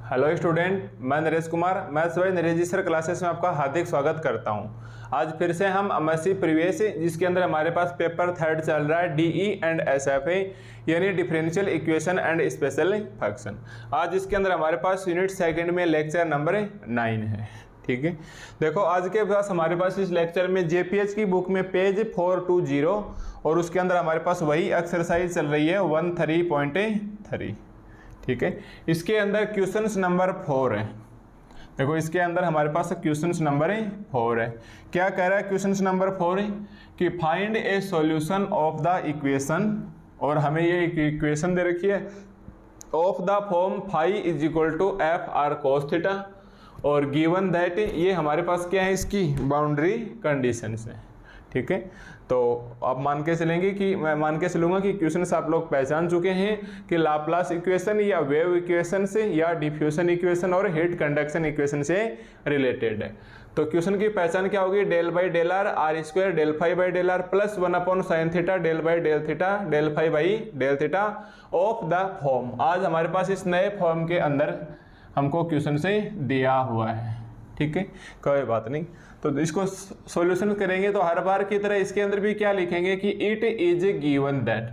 Hello student, मैं Naresh Kumar maths by Naresh ji sir classes में आपका हार्दिक स्वागत करता हूं। आज फिर से हम एमएससी प्रीवियस जिसके अंदर हमारे पास पेपर थर्ड चल रहा है डीई एंड एसएफए यानी differential equation and special function. आज इसके अंदर हमारे पास यूनिट सेकंड में लेक्चर नंबर 9 है। ठीक है, देखो आज के पास हमारे पास इस लेक्चर में जेपीएच की बुक में पेज 420 और उसके अंदर हमारे पास वही एक्सरसाइज चल रही है 13.3। ठीक है, इसके अंदर क्वेश्चंस नंबर 4 है। देखो इसके अंदर हमारे पास क्वेश्चंस नंबर 4 है। क्या कह रहा है क्वेश्चंस नंबर 4 है कि find a solution of the equation, और हमें ये इक्वेशन दे रखी है of the form phi is equal to f r cos theta, और गिवन दैट ये हमारे पास क्या है, इसकी बाउंड्री कंडीशंस है। ठीक है, तो आप मान के चलेंगे कि मैं मान के चलूंगा कि क्वेश्चंस आप लोग पहचान चुके हैं कि लाप्लास इक्वेशन या वेव इक्वेशन से या डिफ्यूजन इक्वेशन और हीट कंडक्शन इक्वेशन से रिलेटेड है। तो क्वेश्चन की पहचान क्या होगी, del by del r r square del phi by del r plus 1 upon sine theta del by del theta del phi by del theta of the form. आज हमारे पास इस नए फॉर्म के अंदर हमको क्वेश्चन से दिया हुआ है। ठीक है, कोई बात नहीं। तो इसको सॉल्यूशन करेंगे तो हर बार की तरह इसके अंदर भी क्या लिखेंगे कि इट इज गिवन दैट।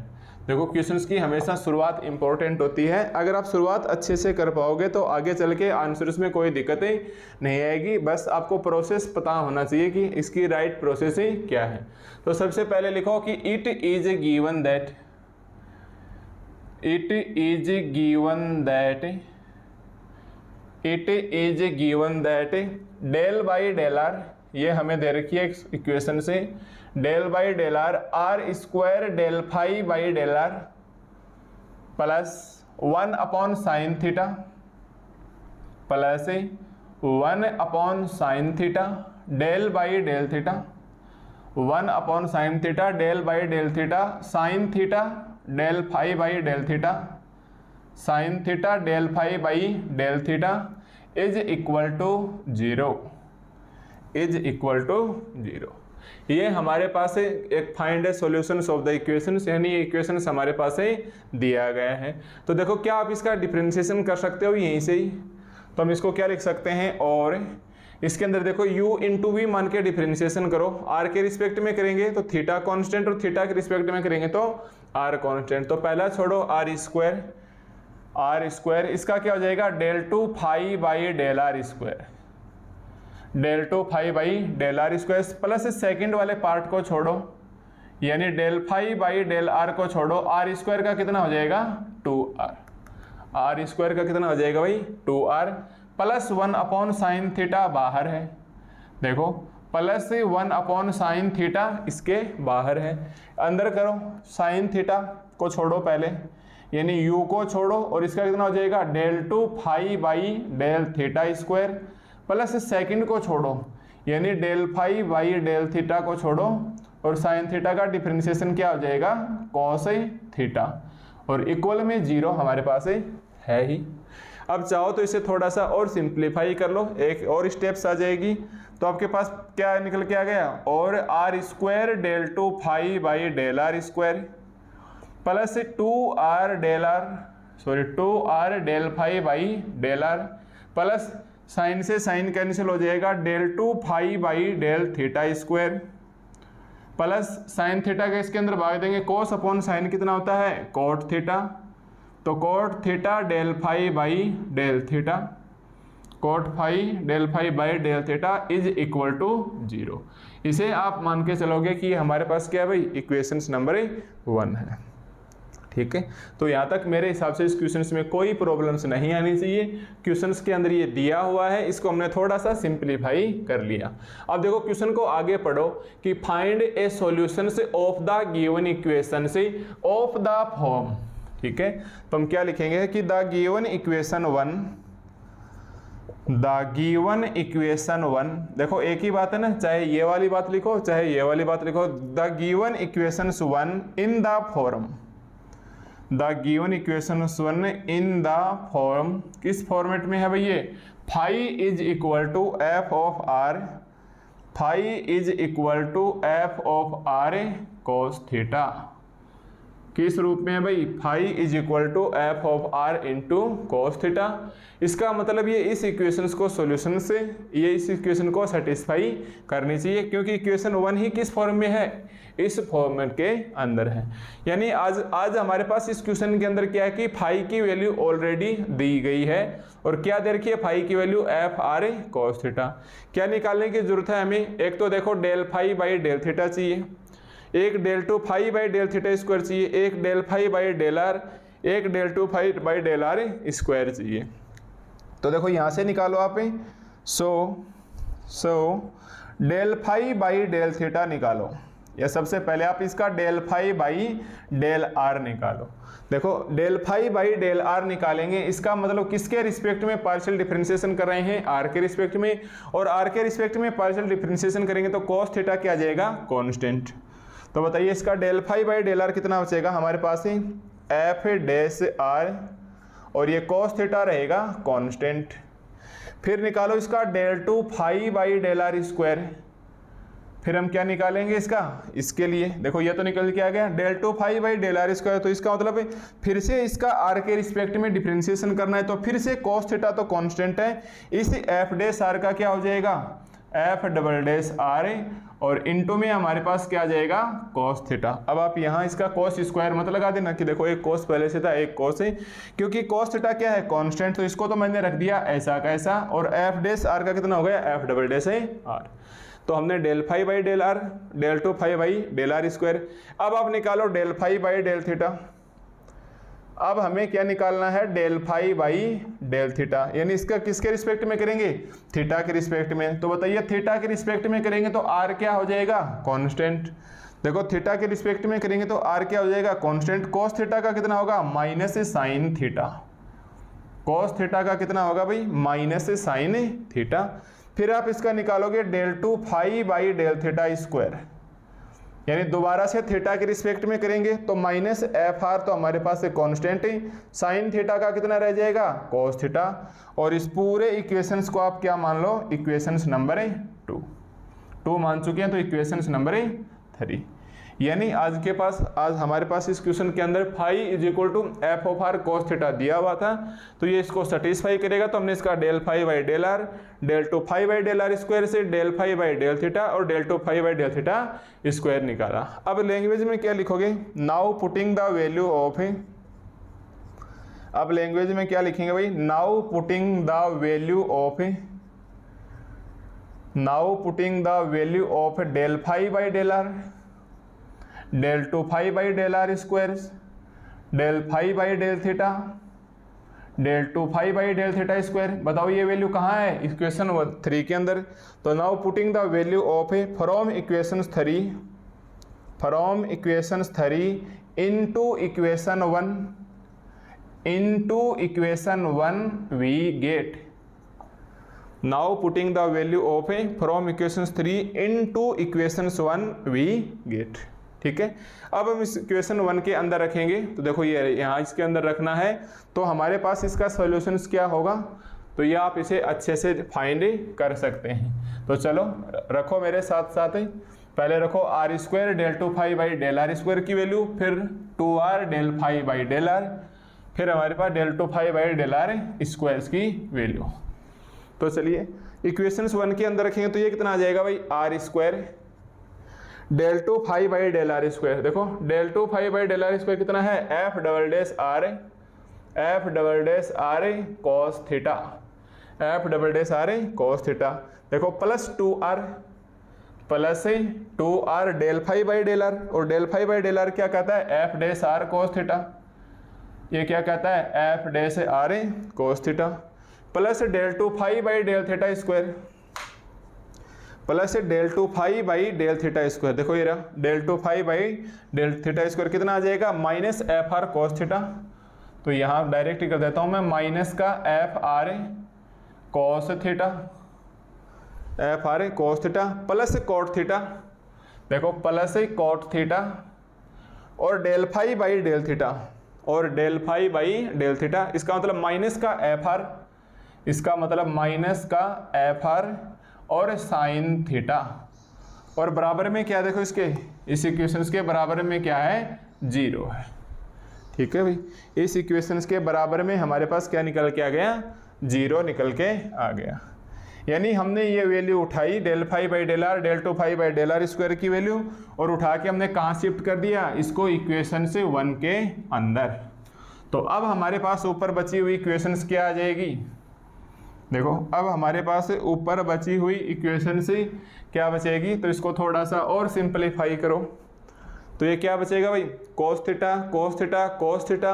देखो क्वेश्चंस की हमेशा शुरुआत इंपॉर्टेंट होती है। अगर आप शुरुआत अच्छे से कर पाओगे तो आगे चल के आंसर्स में कोई दिक्कतें नहीं आएगी। बस आपको प्रोसेस पता होना चाहिए कि इसकी राइट प्रोसेस क्या है। तो सबसे पहले लिखो कि it is given that, it is given that, it is given that del by del r, ये हमें दे रखी है इक्वेशन से, del by del r r square del phi by del r plus 1 upon sine theta plus 1 upon sine theta del by del theta, 1 upon sine theta del by del theta sine theta del phi by del theta sine theta del phi by del theta is equal to 0, is equal to 0। ये हमारे पास है एक find है solutions of the equations, यानी ये equations हमारे पास है दिया गया है। तो देखो क्या आप इसका डिफरेंशिएशन कर सकते हो यहीं से ही। तो हम इसको क्या लिख सकते हैं, और इसके अंदर देखो u इंटू वी मान के डिफरेंशिएशन करो। r के रिस्पेक्ट में करेंगे तो थीटा कांस्टेंट, और थीटा के रिस्पेक्ट में करेंगे तो r कांस्टेंट। तो पहला छोड़ो r स्क्वायर, आर स्क्वायर इसका क्या हो जाएगा del two phi by del are square, del two phi by del are square plus second वाले पार्ट को छोड़ो, यानी del phi by del r को छोड़ो, आर स्क्वायर का कितना हो जाएगा 2r, आर स्क्वायर का कितना हो जाएगा भाई 2r plus 1 upon sine theta बाहर है। देखो प्लस 1 अपॉन साइन थीटा इसके बाहर है, अंदर करो साइन थीटा को छोड़ो पहले, यानी u को छोड़ो, और इसका कितना हो जाएगा del two phi by del theta square plus second को छोड़ो, यानी del phi by del theta को छोड़ो, और साइन थीटा का डिफरेंशिएशन क्या हो जाएगा कॉस थीटा, और इक्वल में 0 हमारे पास है ही। अब चाहो तो इसे थोड़ा सा और सिंप्लीफाई कर लो, एक और स्टेप्स आ जाएगी। तो आपके पास क्या निकल के आ गया, और r square del two phi by del are square plus 2r del r, sorry 2r del phi by del r plus sine से साइन कैंसिल हो जाएगा del two phi by del theta square plus sine theta के इसके अंदर भाग देंगे, कोस upon sine कितना होता है कोट थीटा, तो cot theta del phi by del theta, cot phi del phi by del theta is equal to 0। इसे आप मान के चलोगे कि हमारे पास क्या है भाई इक्वेशंस नंबर 1 है। ठीक है, तो यहाँ तक मेरे हिसाब से इस क्वेश्चंस में कोई प्रॉब्लम्स नहीं आनी चाहिए। क्वेश्चंस के अंदर ये दिया हुआ है, इसको हमने थोड़ा सा सिंप्लीफाई कर लिया। अब देखो क्वेश्चन को आगे पढ़ो कि फाइंड ए सॉल्यूशन से ऑफ द गिवन इक्वेशन से ऑफ द फॉर्म। ठीक है, तो हम क्या लिखेंगे कि the given equation 1, the given equation 1, देखो एक ही बात है ना, चाहे ये वाली बात लिखो चाहे ये वाली बात लिखो, the given equations 1 in the form, the given equation 1 in the form, किस फॉर्मेट में है भाई ये, phi is equal to F of r, phi is equal to F of r cos theta, किस रूप में है भाई, phi is equal to F of are into cos theta. इसका मतलब ये इस इक्वेशंस को सॉल्यूशन से ये इस इक्वेशन को सेटिस्फाई करनी चाहिए, क्योंकि इक्वेशन 1 ही किस फॉर्म में है, इस फॉर्मेट के अंदर है। यानी आज हमारे पास इस क्वेश्चन के अंदर क्या है कि फाई की वैल्यू ऑलरेडी दी गई है और क्या दे रखी है, फाई की value F R cos theta. क्या निकालने की जरूरत है हमें, एक तो देखो del phi by del theta चाहिए, एक del two phi by del theta square चाहिए, एक del phi by del R, एक del two phi by del are square चाहिए। तो देखो यहाँ से निकालो आप, so del phi by del theta निकालो, या सबसे पहले आप इसका del phi by del are निकालो। देखो del phi by del r निकालेंगे, इसका मतलब किसके रिस्पेक्ट में पार्शियल डिफरेंशिएशन कर रहे हैं, आर के रिस्पेक्ट में, और आर के रिस्पेक्ट में पार्शियल डिफरेंशिएशन करेंगे तो कॉस थीटा क्या आ जाएगा, कांस्टेंट। तो बताइए इसका del phi by del are कितना बचेगा हमारे पास ही, एफ डैश आर, और ये कॉस थीटा रहेगा कांस्टेंट। फिर निकालो इसका del two phi by del are square, फिर हम क्या निकालेंगे इसका, इसके लिए देखो ये तो निकल के आ गया del two phi by del are square. तो इसका मतलब है फिर से इसका आर के रिस्पेक्ट में डिफरेंशिएशन करना है, तो फिर से कॉस थीटा तो कांस्टेंट है, इस एफ डैश आर का क्या हो जाएगा, एफ डबल डैश आर, और इनटू में हमारे पास क्या आ जाएगा, कॉस थीटा। अब आप यहाँ इसका कॉस स्क्वायर मत लगा देना कि देखो एक कॉस पहले से था एक कॉस है, क्योंकि कॉस थीटा क्या है, कांस्टेंट, तो इसको तो मैंने रख दिया ऐसा का ऐसा, और एफ डैश आर का कितना हो गया, एफ डबल डैश आर। तो हमने del phi by del are, del two phi by del are square. अब आप निकालो del phi by del theta. अब हमें क्या निकालना है, del phi by del theta, यानी इसका किसके रिस्पेक्ट में करेंगे, थीटा के रिस्पेक्ट में। तो बताइए थीटा के रिस्पेक्ट में करेंगे तो आर क्या हो जाएगा, कांस्टेंट। देखो थीटा के रिस्पेक्ट में करेंगे तो आर क्या हो जाएगा, कांस्टेंट। कॉस थीटा का कितना होगा, minus sine theta. Cos theta का कितना होगा भाई, माइनस साइन थीटा। फिर आप इसका निकालोगे del two phi by del theta square, यानी दोबारा से थीटा के रिस्पेक्ट में करेंगे तो माइनस एफ आर, तो हमारे पास कांस्टेंट है, साइन थीटा का कितना रह जाएगा, कॉस थीटा। और इस पूरे इक्वेशंस को आप क्या मान लो, इक्वेशंस नंबर 2 मान चुके हैं, तो इक्वेशंस नंबर 3। यानी आज हमारे पास इस क्वेश्चन के अंदर phi is equal to F of are cos theta दिया हुआ था, तो ये इसको सेटिस्फाई करेगा। तो हमने इसका del phi by del are, del two phi by del are square से del phi by del theta और del two phi by del theta square निकाला। अब लैंग्वेज में क्या लिखोगे, now putting the value of, अब लैंग्वेज में क्या लिखेंगे भाई, now putting the value of, now putting the value of del phi by del are, del two phi by del are square, del phi by del theta, del two phi by del theta square. बताओ ये value कहाँ है, equation 3 के अंदर। तो now putting the value of from equation 3 into equation 1 we get, now putting the value of from equation 3 into equation 1 we get. ठीक है, अब हम इस इक्वेशन 1 के अंदर रखेंगे, तो देखो ये यहाँ इसके अंदर रखना है, तो हमारे पास इसका सॉल्यूशन क्या होगा, तो ये आप इसे अच्छे से फाइंड कर सकते हैं। तो चलो रखो मेरे साथ साथ, पहले रखो R square del two phi by del are square की वैल्यू, फिर 2r del phi by del R, फिर हमारे पास del two phi by del are square की वैल्यू। तो चलिए इक्वेशन 1 के अंदर रखेंगे, तो ये कितना आ जाएगा भाई, R square del two phi by del are square. देखो del two phi by del are square कितना है, F double dash R cos theta, F double dash R cos theta. देखो plus 2r del phi by del R, और del phi by del R क्या कहता है, F dash R cos theta, ये क्या कहता है, F dash R cos theta, plus del two phi by del theta square, plus del two phi by del theta square. देखो ये रहा del two phi by del theta square कितना आ जाएगा, minus F R cos theta. तो यहाँ direct कर देता हूँ मैं, माइनस का F R cos theta, F R cos theta plus cot theta, देखो प्लस कॉट थीटा, और del phi by del theta, और del phi by del theta. इसका मतलब माइनस का एफ आर, इसका मतलब माइनस का एफ आर और साइन थीटा, और बराबर में क्या, देखो इसके इस इक्वेशन के बराबर में क्या है, 0 है। ठीक है भाई, इस इक्वेशंस के बराबर में हमारे पास क्या निकल के आ गया, 0 निकल के आ गया। यानी हमने ये वैल्यू उठाई del phi by del are, del two phi by del are square की वैल्यू, और उठा के हमने कहाँ शिफ्ट कर दिया, इसको इक्वेशन से 1 के अंदर। तो अब हमारे पास ऊपर बची हुई इक्वेशंस क्या आ जाएगी, देखो अब हमारे पास ऊपर बची हुई इक्वेशन से क्या बचेगी, तो इसको थोड़ा सा और सिंपलीफाई करो, तो ये क्या बचेगा भाई, cos theta cos theta cos theta.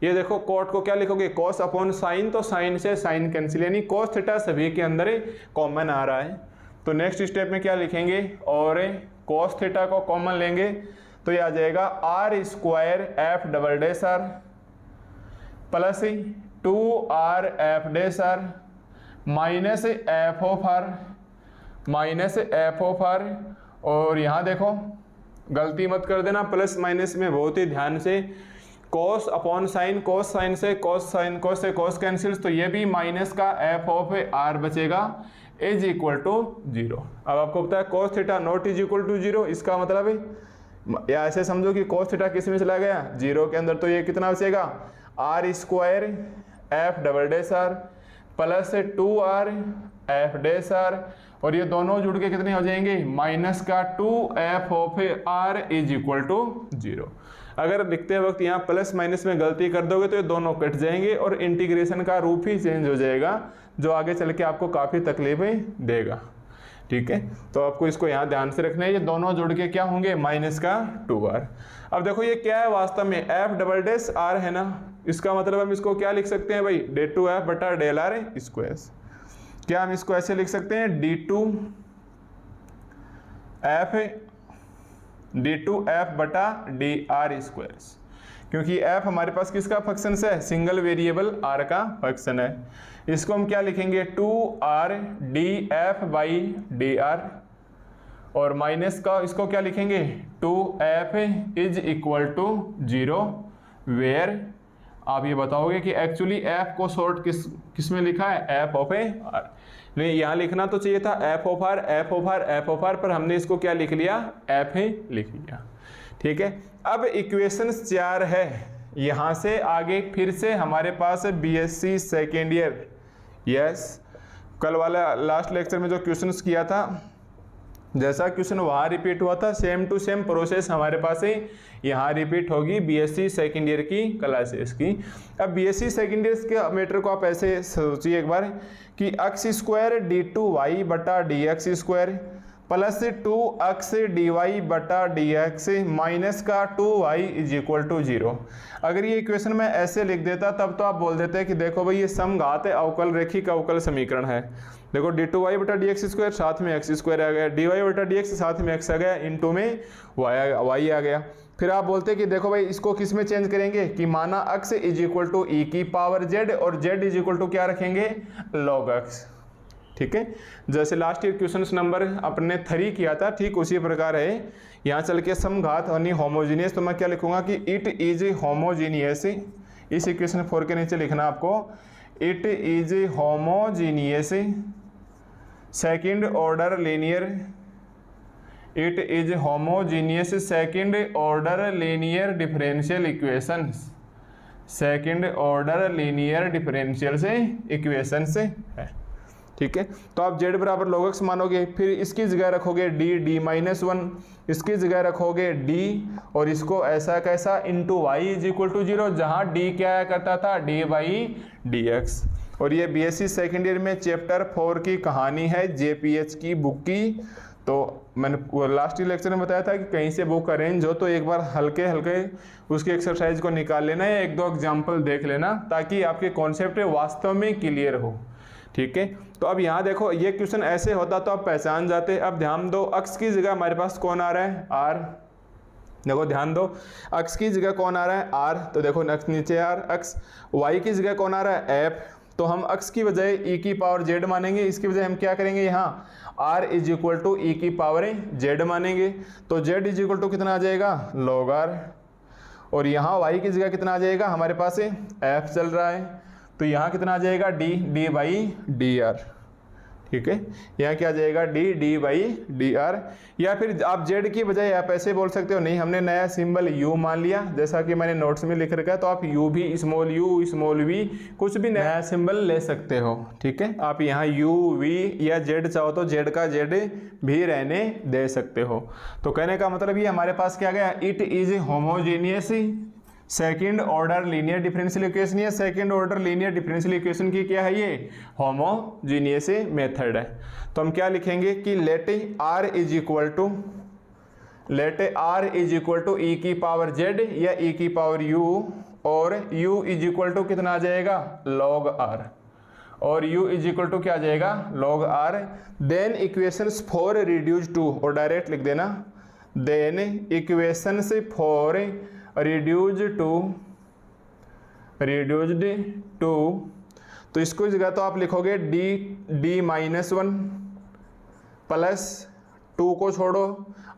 ये देखो कोट को क्या लिखोगे, कोस अपॉन साइन, तो साइन से साइन कैंसिल, यानी कोस थीटा सभी के अंदर कॉमन आ रहा है। तो नेक्स्ट स्टेप में क्या लिखेंगे, और कोस थीटा को कॉमन लेंगे तो ये आ जाएगा r square f double dash r plus 2r f dash r minus f of r minus f of are. और यहाँ देखो गलती मत कर देना, प्लस माइनस में बहुत ही ध्यान से, कोस अपॉन साइन, कोस साइन से कोस, साइन कोस से कोस कैंसिल्स, तो ये भी माइनस का एफ ऑफ आर बचेगा इज इक्वल टू 0। अब आपको पता है cos theta not is equal to 0, इसका मतलब है या ऐसे समझो कि कोस थीटा किस में चला गया, 0 के अंदर, तो ये कितना बचेगा, r square f double dash r plus 2r f dash r, और ये दोनों जुड़ के कितने हो जाएंगे, माइनस का 2f of r is equal to 0। अगर लिखते वक्त यहाँ प्लस माइनस में गलती कर दोगे तो ये दोनों कट जाएंगे और इंटीग्रेशन का रूप ही चेंज हो जाएगा, जो आगे चल के आपको काफ़ी तकलीफें देगा। ठीक है, तो आपको इसको यहाँ ध्यान से रखना है, ये दोनों जुड़ के क्या होंगे, माइनस का 2r। अब देखो ये क्या है वास्तव में, एफ डबल डैश आर है ना, इसका मतलब हम इसको क्या लिख सकते हैं भाई, डे टू एफ बटा डेल आर स्क्वायर। क्या हम इसको ऐसे लिख सकते हैं, डी टू एफ बटा डी आर स्क्वायर, क्योंकि एफ हमारे पास किसका फंक्शन है, सिंगल वेरिएबल आर का फंक्शन है। इसको हम क्या लिखेंगे, 2r D F by D R, और माइनस का इसको क्या लिखेंगे, 2f is equal to 0 where, आप ये बताओगे कि एक्चुअली f को शॉर्ट किस में लिखा है, f ऑफ r। नहीं, यहाँ लिखना तो चाहिए था f of r f of r f of r, पर हमने इसको क्या लिख लिया, f ही लिख लिया। ठीक है, अब इक्वेशन 4 है, यहाँ से आगे फिर से हमारे पास BSc सेकेंड ईयर। यस, कल वाला लास्ट लेक्चर में जो क्वेश्चंस किया था, जैसा क्वेश्चन वहाँ रिपीट हुआ था, सेम टू सेम प्रोसेस हमारे पास है यहाँ रिपीट होगी BSc सेकेंड ईयर की क्लासेस की। अब BSc सेकेंड ईयर के मैटर को आप ऐसे सोचिए एक बार कि X square D two Y बटा D X square plus 2x D Y बटा डी एक्स माइनस का 2y इज इक्वल टू 0। अगर ये इक्वेशन में ऐसे लिख देता तब तो आप बोल देते कि देखो भाई ये समघात अवकल रेखिक अवकल समीकरण है। देखो डी टू वाई बटा डी एक्स स्क्वायर साथ में एक्स स्क्वायर आ गया, डी वाई बटा डी एक्स साथ में एक्स आ गया, इनटू में वाई आ गया। फिर आप बोलते कि देखो भाई इसको किस में चेंज करेंगे कि माना x is equal to E की पावर z और z इज इक्वल टू क्या रखेंगे, log x। ठीक है, जैसे लास्ट ईयर क्वेश्चन नंबर अपने 3 किया था, ठीक उसी प्रकार है यहाँ चल के समघात यानी होमोजीनियस, तो मैं क्या लिखूंगा कि इट इज होमोजीनियस। इस इक्वेशन 4 के नीचे लिखना आपको, it is homogeneous second order linear, it is homogeneous second order linear differential equations, second order linear differential से इक्वेशन से है। ठीक है, तो आप z बराबर log x मानोगे, फिर इसकी जगह रखोगे d माइनस 1, इसकी जगह रखोगे d, और इसको ऐसा कैसा into y is equal to 0, जहाँ d क्या आया करता था, d बाई डी एक्स। और ये BSc सेकेंड ईयर में चैप्टर 4 की कहानी है JPH की बुक की। तो मैंने लास्ट लेक्चर में बताया था कि कहीं से बुक अरेंज हो तो एक बार हल्के हल्के उसकी एक्सरसाइज को निकाल लेना या 1-2 एग्जाम्पल देख लेना, ताकि आपके कॉन्सेप्ट वास्तव में क्लियर हो। ठीक है, तो अब यहाँ देखो ये क्वेश्चन ऐसे होता तो आप पहचान जाते। अब ध्यान दो, x की जगह हमारे पास कौन आ रहा है, r। देखो ध्यान दो, x की जगह कौन आ रहा है, r, तो देखो नीचे r, x। y की जगह कौन आ रहा है, f, तो हम x की बजाय e की पावर z मानेंगे, इसकी बजाय हम क्या करेंगे, यहाँ r is equal to e की पावर z मानेंगे, तो z इज इक्वल टू कितना आ जाएगा, log r। और यहाँ y की जगह कितना आ जाएगा, हमारे पास f चल रहा है, तो यहाँ कितना आ जाएगा, d बाई डी आर। ठीक है, यहाँ क्या आ जाएगा D D by D R. या फिर आप जेड की बजाय आप ऐसे बोल सकते हो, नहीं हमने नया सिंबल यू मान लिया, जैसा कि मैंने नोट्स में लिख रखा है, तो आप यू भी स्मॉल वी कुछ भी नया सिंबल ले सकते हो। ठीक है, आप यहाँ यू वी या जेड चाहो तो जेड का जेड भी रहने दे सकते हो। तो कहने का मतलब ये हमारे पास क्या गया, it is homogeneous second order linear differential equation. या second order linear differential equation की क्या है, ये होमोजीनियस मेथड है। तो हम क्या लिखेंगे कि let R is equal to E की पावर जेड या ई की पावर यू, और u इज इक्वल टू कितना आ जाएगा log r, और u इज इक्वल टू क्या आ जाएगा log r। Then equations for reduce to, और डायरेक्ट लिख देना, then equations for reduced to, तो इसको इस जगह तो आप लिखोगे डी माइनस 1 प्लस 2 को छोड़ो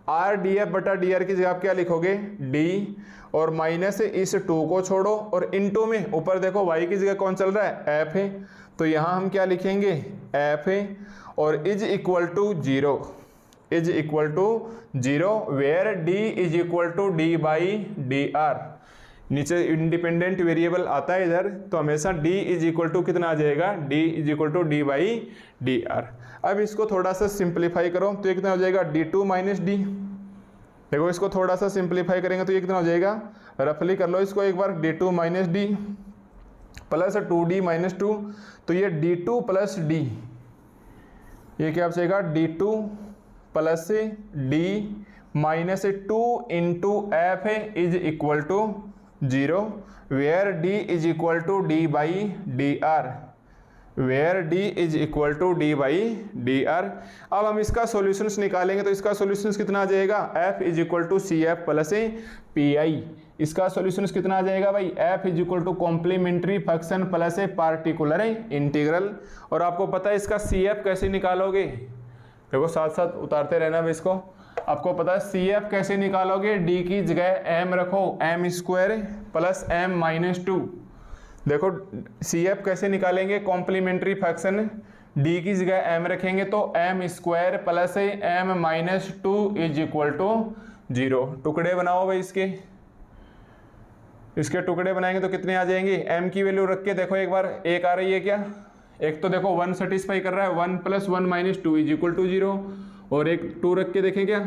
आर डी एफ बटा डी आर की जगह आप क्या लिखोगे डी, और माइनस इस 2 को छोड़ो और इनटू में ऊपर देखो y की जगह कौन चल रहा है एफ है, तो यहाँ हम क्या लिखेंगे एफ है, और is equal to 0 where d is equal to D by D r. नीचे इंडिपेंडेंट वेरिएबल आता है इधर, तो हमेशा d इज इक्वल टू कितना आ जाएगा d is equal to D by D R. अब इसको थोड़ा सा सिंप्लीफाई करो तो ये कितना हो जाएगा d2 माइनस डी। देखो इसको थोड़ा सा सिंप्लीफाई करेंगे तो ये कितना हो जाएगा, रफली कर लो इसको एक बार, d2 minus D plus 2d minus 2, तो ये d2 प्लस डी, ये क्या बचेगा d2 plus D minus 2 into F is equal to 0 where d is equal to D by D R, where d is equal to D by D R. अब हम इसका solutions निकालेंगे तो इसका solutions कितना आ जाएगा, f is equal to C F plus P I. इसका सॉल्यूशंस कितना आ जाएगा भाई, f is equal to complementary function plus particular integral. और आपको पता है इसका सी एफ कैसे निकालोगे, देखो साथ साथ उतारते रहना भाई इसको। आपको पता है सी एफ कैसे निकालोगे, d की जगह m रखो, m square plus m minus 2। देखो सी एफ कैसे निकालेंगे, कॉम्प्लीमेंट्री फंक्शन d की जगह m रखेंगे तो m square plus m minus 2 is equal to 0। टुकड़े बनाओ भाई इसके टुकड़े बनाएंगे तो कितने आ जाएंगे, m की वैल्यू रख के देखो एक बार, एक आ रही है क्या, एक तो देखो 1 सेटिस्फाई कर रहा है, 1 plus 1 minus 2 is equal to 0, और एक 2 रख के देखें क्या,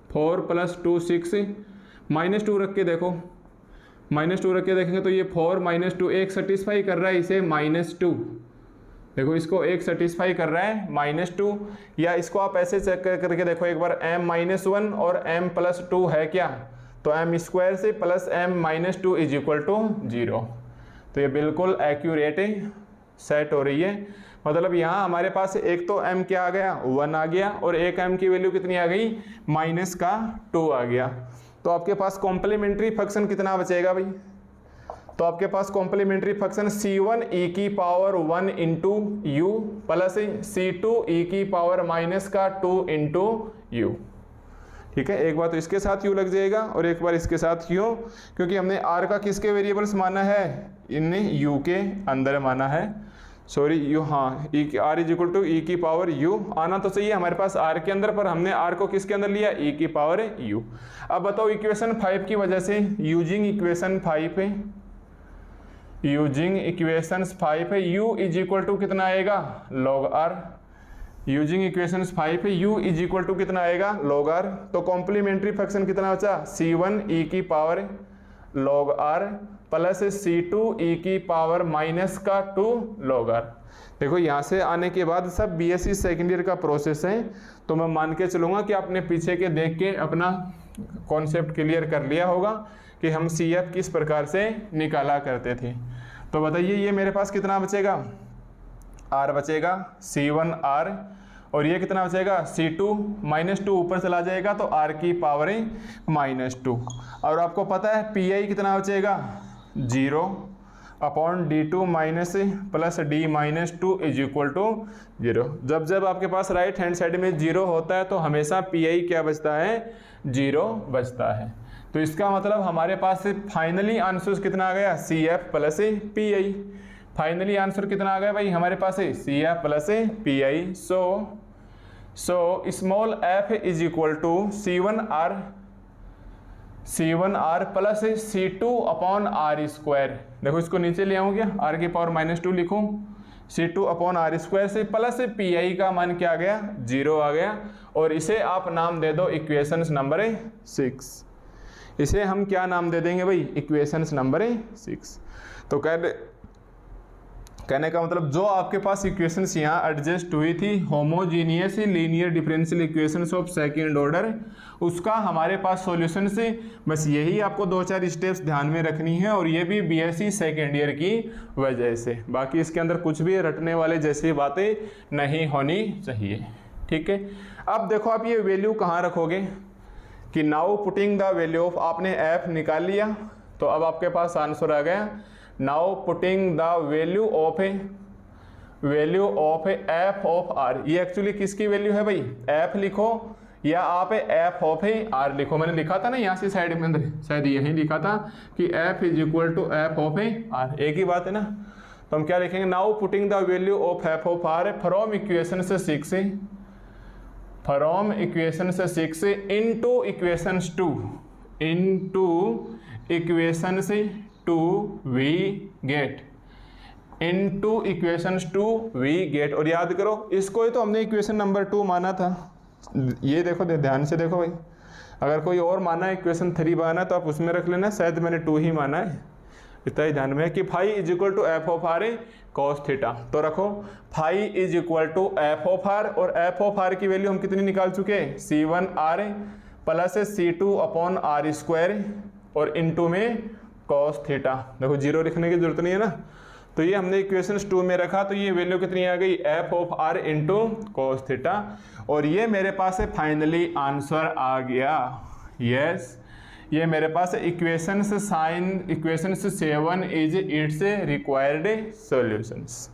4 प्लस 2 6, माइनस 2 रख के देखो, माइनस 2 रख के देखेंगे तो ये 4 माइनस 2 एक सेटिस्फाई कर रहा है इसे माइनस 2, देखो इसको एक सेटिस्फाई कर रहा है माइनस 2। या इसको आप ऐसे चेक करके देखो एक बार, m माइनस 1 और m प्लस 2 है क्या, तो m स्क्वायर से plus m minus 2 is equal to 0। तो ये बिल्कुल एक्यूरेट सेट हो रही है, मतलब यहाँ हमारे पास एक तो m क्या आ गया 1 आ गया, और एक m की वैल्यू कितनी आ गई माइनस का 2 आ गया। तो आपके पास कॉम्प्लीमेंट्री फंक्शन कितना बचेगा भाई, तो आपके पास कॉम्प्लीमेंट्री फंक्शन c1 e की power 1 into you plus c2 e की पावर माइनस का 2 इंटू यू। ठीक है, एक बार तो इसके साथ u लग जाएगा और एक बार इसके साथ u, क्योंकि हमने r का किसके वेरिएबल्स माना है, इनने u के अंदर माना है, सॉरी u, हाँ r is equal to E की पावर u आना तो चाहिए हमारे पास r के अंदर, पर हमने r को किसके अंदर लिया, e की पावर u। अब बताओ इक्वेशन 5 की वजह से, यूजिंग इक्वेशन 5 है, यूजिंग इक्वेशंस 5 है, u इज इक्वल टू कितना आएगा log r, यूजिंग इक्वेशंस 5 है, u इज इक्वल टू कितना आएगा log r। तो कॉम्प्लीमेंट्री फंक्शन कितना बचा, c1 e की power log r plus c2 e की पावर माइनस का 2 log r। देखो यहाँ से आने के बाद सब बीएससी सेकेंड ईयर का प्रोसेस है, तो मैं मान के चलूँगा कि आपने पीछे के देख के अपना कॉन्सेप्ट क्लियर कर लिया होगा कि हम CF किस प्रकार से निकाला करते थे। तो बताइए ये मेरे पास कितना बचेगा, R बचेगा C1 R, और ये कितना बचेगा C2 माइनस 2 ऊपर चला जाएगा तो R की पावर माइनस 2, और आपको पता है PI कितना बचेगा 0 upon D2 minus plus D minus 2 is equal to 0। जब जब आपके पास राइट हैंड साइड में 0 होता है तो हमेशा PI क्या बचता है, 0 बचता है। तो इसका मतलब हमारे पास फाइनली आंसर कितना आ गया, CF plus PI। Finally answer कितना आ गया भाई हमारे पास है C R plus P I. So small F is equal to C1R plus C2 upon R square. देखो इसको नीचे ले आऊँ क्या, r की पावर -2 लिखूँ, C2 अपॉन आर स्क्वायर से प्लस पी आई का मान क्या आ गया 0 आ गया। और इसे आप नाम दे दो इक्वेशंस नंबर 6। इसे हम क्या नाम दे देंगे भाई इक्वेशंस नंबर 6। तो कहने का मतलब जो आपके पास इक्वेशंस यहाँ एडजस्ट हुई थी homogeneous linear differential equations of second order, उसका हमारे पास सॉल्यूशन से बस यही आपको 2-4 स्टेप्स ध्यान में रखनी है। और ये भी बीएससी सेकेंड ईयर की वजह से, बाकी इसके अंदर कुछ भी रटने वाले जैसी बातें नहीं होनी चाहिए। ठीक है, अब देखो आप ये वैल्यू कहाँ रखोगे कि now putting the value of, आपने एफ निकाल लिया तो अब आपके पास आंसर आ गया। Now putting the value of F of R, ये एक्चुअली किसकी वैल्यू है भाई, एफ लिखो या आप एफ ऑफ आर लिखो। मैंने लिखा था ना यहाँ से साइड में अंदर, शायद यही लिखा था कि F is equal to F of R, एक ही बात है ना। तो हम क्या लिखेंगे, now putting the value of F of R from equation से 6 इनटू इक्वेशंस 2 वी गेट। और याद करो इसको ही तो हमने इक्वेशन नंबर 2 माना था। ये देखो ध्यान से देखो भाई, अगर कोई और माना है इक्वेशन 3 माना तो आप उसमें रख लेना, शायद मैंने 2 ही माना है। इतना ही ध्यान में है कि phi is equal to F of are cos theta. तो रखो phi is equal to F of are, और एफ ऑफ आर की वैल्यू हम कितनी निकाल चुके हैं C1R plus C2 upon R square और इनटू में कॉस थीटा। देखो 0 लिखने की जरूरत नहीं है ना, तो ये हमने इक्वेशन 2 में रखा तो ये वैल्यू कितनी आ गई F of are into cos theta. और ये मेरे पास है फाइनली आंसर आ गया। यस, ये मेरे पास equation 7 is its required solutions.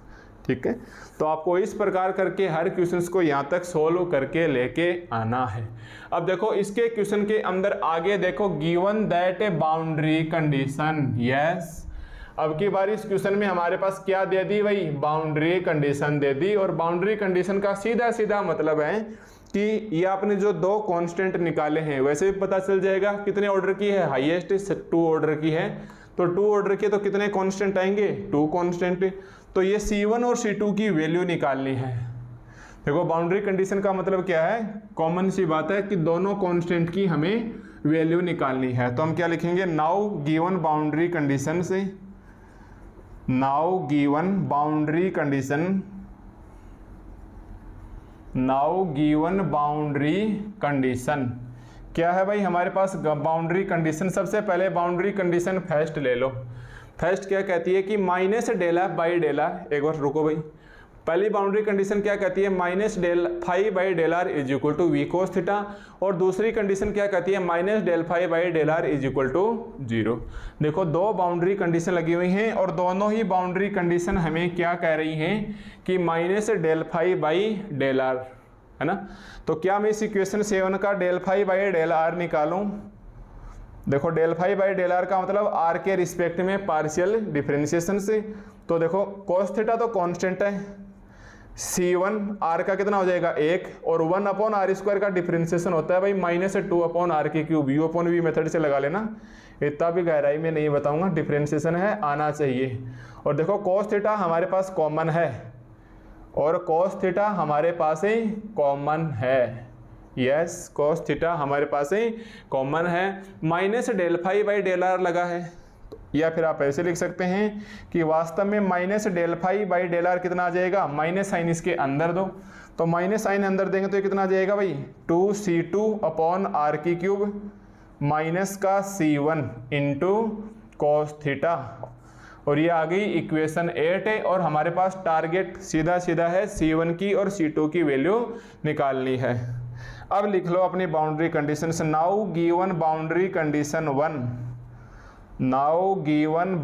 ठीक है, तो आपको इस प्रकार करके हर क्वेश्चंस को यहाँ तक सोल्व करके लेके आना है। अब देखो इसके क्वेश्चन के अंदर आगे देखो, given that A boundary condition. Yes, अब की बार इस क्वेश्चन में हमारे पास क्या दे दी भाई, बाउंड्री कंडीशन दे दी। और बाउंड्री कंडीशन का सीधा सीधा मतलब है कि ये आपने जो 2 कांस्टेंट निकाले हैं वैसे भी पता चल जाएगा कितने ऑर्डर की है, हाईएस्ट 2 ऑर्डर की है। तो 2 ऑर्डर के तो कितने कांस्टेंट आएंगे, 2 कांस्टेंट। तो ये C1 और C2 की वैल्यू निकालनी है। देखो बाउंड्री कंडीशन का मतलब क्या है, कॉमन सी बात है कि दोनों कांस्टेंट की हमें वैल्यू निकालनी है। तो हम क्या लिखेंगे, नाउ गिवन बाउंड्री कंडीशन से, नाउ गिवन बाउंड्री कंडीशन क्या है भाई हमारे पास बाउंड्री कंडीशन। सबसे पहले बाउंड्री कंडीशन फर्स्ट ले लो। फर्स्ट क्या कहती है कि minus del F by del R. एक बार रुको भाई, पहली बाउंड्री कंडीशन क्या कहती है, minus del phi by del R is equal to V cos theta. और दूसरी कंडीशन क्या कहती है, minus del phi by del R is equal to 0। देखो 2 बाउंड्री कंडीशन लगी हुई हैं और दोनों ही बाउंड्री कंडीशन हमें क्या कह रही हैं कि minus del phi by del R, है ना। तो क्या मैं इस इक्वेशन 7 का del phi by del R निकालूं। देखो del phi by del R का मतलब आर के रिस्पेक्ट में पार्शियल डिफरेंशिएशन से। तो देखो कॉस थीटा तो कांस्टेंट है, C1 आर का कितना हो जाएगा 1, और 1 अपॉन आर स्क्वायर का डिफरेंशिएशन होता है भाई -2 अपॉन आर के cube. U upon V method से लगा लेना, इतना भी गहराई में नहीं बताऊंगा, डिफरेंशिएशन है आना चाहिए। और देखो कॉस थीटा हमारे पास कॉमन है और कॉस थीटा हमारे पास ही कॉमन है। यस, कॉस थीटा हमारे पास ही कॉमन है। Minus del phi by del R लगा है, या फिर आप ऐसे लिख सकते हैं कि वास्तव में minus del phi by del are कितना आ जाएगा, माइनस साइन इसके अंदर दो। तो माइनस साइन अंदर देंगे तो ये कितना आ जाएगा भाई 2C2 अपॉन आर की क्यूब माइनस का C1 इंटू कॉस थीटा। और ये आ गई इक्वेशन 8 है। और हमारे पास टारगेट सीधा सीधा है C1 की और C2 की वैल्यू निकालनी है। अब लिख लो अपनी बाउंड्री कंडीशन से, now given boundary condition 1, now given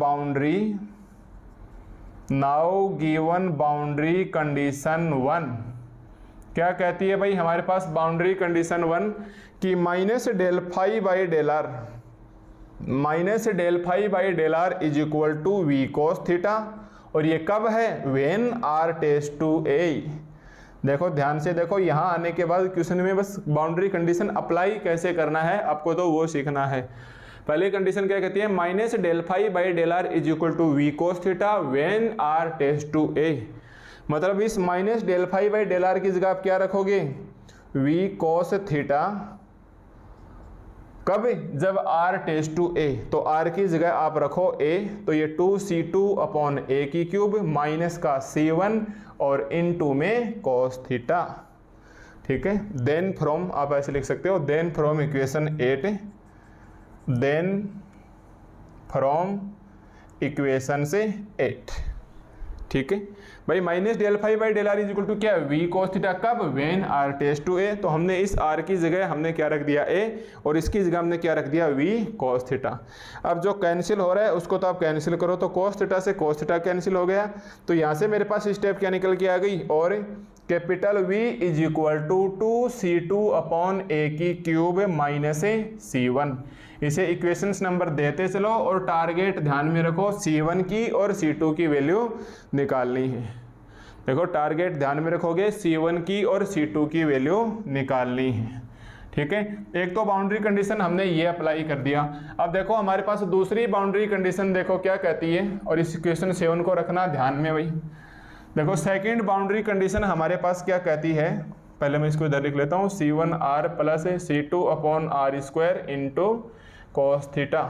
boundary condition 1 क्या कहती है भाई हमारे पास बाउंड्री कंडीशन 1 कि minus del phi by del R is equal to V cos theta. और ये कब है, when r tends to a। देखो ध्यान से देखो, यहाँ आने के बाद क्वेश्चन में बस बाउंड्री कंडीशन अप्लाई कैसे करना है आपको तो वो सीखना है। पहली कंडीशन क्या कहती है, minus del phi by del R is equal to V cos theta when r tends to a। मतलब इस minus del phi by del R की जगह आप क्या रखोगे, वी कोस थीटा, कब, जब r टेस्ट टू a। तो r की जगह आप रखो a, तो ये 2c2 अपॉन a की क्यूब माइनस का c1 और इनटू में cos थीटा। ठीक है, देन फ्रॉम आप ऐसे लिख सकते हो, then from equation 8, then from equation से 8। ठीक है भाई, minus del phi by del R is equal to क्या, वी कोस थीटा, कब, when r tends to a। तो हमने इस r की जगह हमने क्या रख दिया a, और इसकी जगह हमने क्या रख दिया v कोस थीटा। अब जो कैंसिल हो रहा है उसको तो आप कैंसिल करो, तो कोस थीटा से कोस थीटा कैंसिल हो गया, तो यहाँ से मेरे पास स्टेप क्या निकल के आ गई, और capital V is equal to 2c2 upon a की क्यूब माइनस c1। इसे इक्वेशंस नंबर देते चलो और टारगेट ध्यान में रखो, c1 की और c2 की वैल्यू निकालनी है। देखो टारगेट ध्यान में रखोगे, c1 की और c2 की वैल्यू निकालनी है। ठीक है, एक तो बाउंड्री कंडीशन हमने ये अप्लाई कर दिया। अब देखो हमारे पास दूसरी बाउंड्री कंडीशन देखो क्या कहती है, और इस इक्वेशन 7 को रखना ध्यान में भाई। देखो सेकंड बाउंड्री कंडीशन हमारे पास क्या कहती है, पहले मैं इसको इधर लिख लेता हूँ, c1r plus c2 upon r square into cos theta,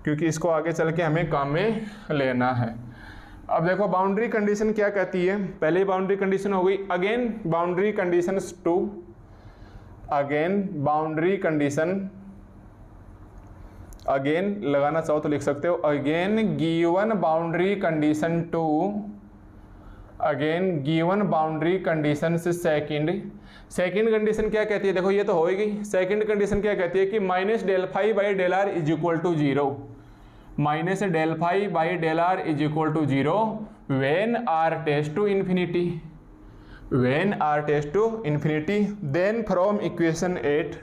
क्योंकि इसको आगे चल के हमें काम में लेना है। अब देखो बाउंड्री कंडीशन क्या कहती है, पहली बाउंड्री कंडीशन हो गई, again boundary condition 2, again boundary condition, again लगाना चाहो तो लिख सकते हो, again given boundary condition 2, again given boundary condition से सेकंड कंडीशन क्या कहती है, देखो ये तो हो गई। सेकंड कंडीशन क्या कहती है कि minus del phi by del R is equal to 0, minus del phi by del R is equal to 0 when r tends to infinity, when r tends to infinity. Then from equation 8,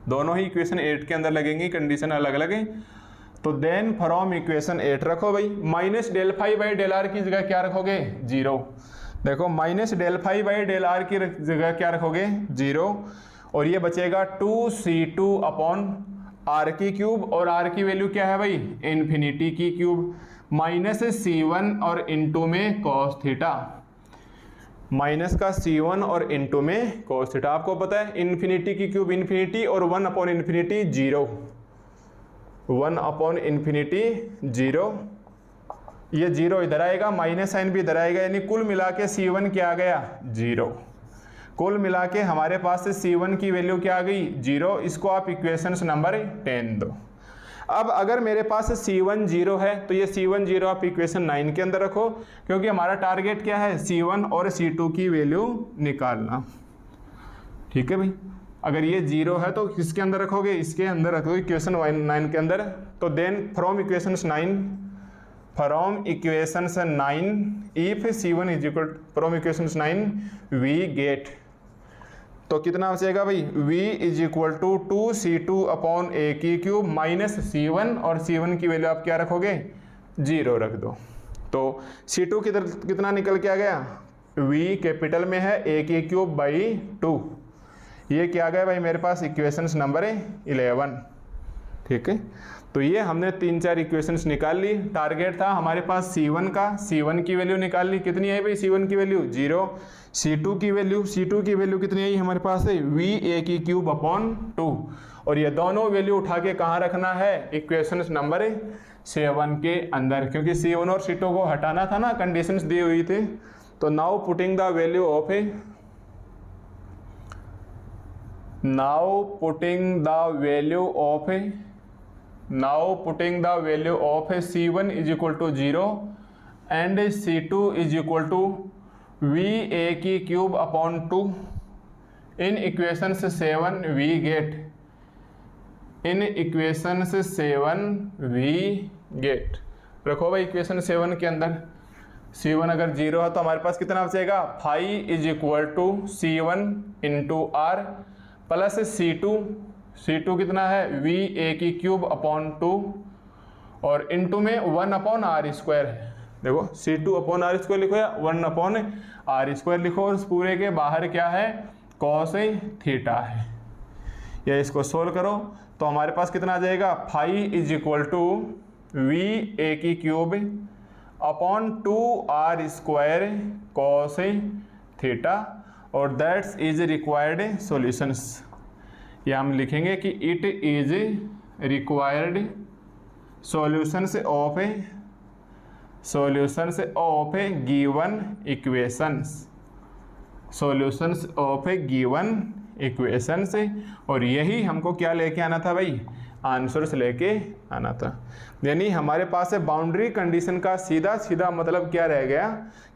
दोनों ही equation 8 के अंदर लगेंगी, condition अलग अलग है। तो then from equation 8 रखो भाई, minus del phi by del R की जगह क्या रखोगे, 0। देखो minus del phi by del R की जगह क्या रखोगे, 0, और ये बचेगा 2c2 अपॉन r की क्यूब, और r की वैल्यू क्या है भाई, इन्फिनिटी की क्यूब, माइनस c1 और इंटू में cos थीटा, माइनस का c1 और इंटू में cos थीटा। आपको पता है इन्फिनिटी की क्यूब इन्फिनिटी, और 1 अपॉन इन्फिनिटी 0, 1 अपॉन इन्फिनिटी 0, ये 0 इधर आएगा, माइनस साइन भी इधर आएगा, यानी कुल मिला के c1 क्या आ गया, 0। कुल मिला के हमारे पास से c1 की वैल्यू क्या आ गई, 0। इसको आप इक्वेशंस नंबर 10 दो। अब अगर मेरे पास c1 0 है तो ये c1 0 आप इक्वेशन 9 के अंदर रखो, क्योंकि हमारा टारगेट क्या है, c1 और c2 की वैल्यू निकालना। ठीक है भाई, अगर ये 0 है तो किसके अंदर रखोगे, इसके अंदर रखोगे, इक्वेशन 9 के अंदर। तो then from equations 9, from equations 9 if c1 is equal, from equations 9 we get, तो कितना बचेगा भाई, v is equal to 2c2 upon a की क्यूब माइनस c1, और c1 की वैल्यू आप क्या रखोगे, 0 रख दो। तो c2 कितना निकल के आ गया, v कैपिटल में है a की क्यूब बाई 2, ये क्या आ गया भाई मेरे पास, इक्वेशंस नंबर 11। ठीक है, तो ये हमने 3-4 इक्वेशंस निकाल ली। टारगेट था हमारे पास c1 का, c1 की वैल्यू निकाल ली, कितनी आई भाई c1 की वैल्यू 0, c2 की वैल्यू कितनी आई हमारे पास है, va की क्यूब अपॉन 2, और ये दोनों वैल्यू उठा के कहाँ रखना है, इक्वेशंस नंबर 7 के अंदर, क्योंकि c1 और c2 को हटाना था ना, कंडीशंस दी हुई थी। तो now putting the value of c1 is equal to 0 and c2 is equal to va की cube upon 2 in equations 7 we get, in equations 7 we get, रखो भाई इक्वेशन 7 के अंदर c1 अगर 0 है तो हमारे पास कितना बचेगा, phi is equal to c1 into r plus c2 कितना है, va की क्यूब अपॉन 2, और इंटू में 1 अपॉन r स्क्वायर है। देखो C2 अपॉन आर स्क्वायर लिखो या 1 अपॉन आर स्क्वायर लिखो, और उस पूरे के बाहर क्या है, कॉस थीटा है। या इसको सोल्व करो तो हमारे पास कितना आ जाएगा, phi is equal to V A की cube upon 2r square cos theta, और दैट्स इज रिक्वायर्ड सॉल्यूशंस। या हम लिखेंगे कि it is required solutions of a given equations, solutions of a given equations. और यही हमको क्या लेके आना था भाई, आंसर्स लेके आना था। यानी हमारे पास है बाउंड्री कंडीशन का सीधा सीधा मतलब क्या रह गया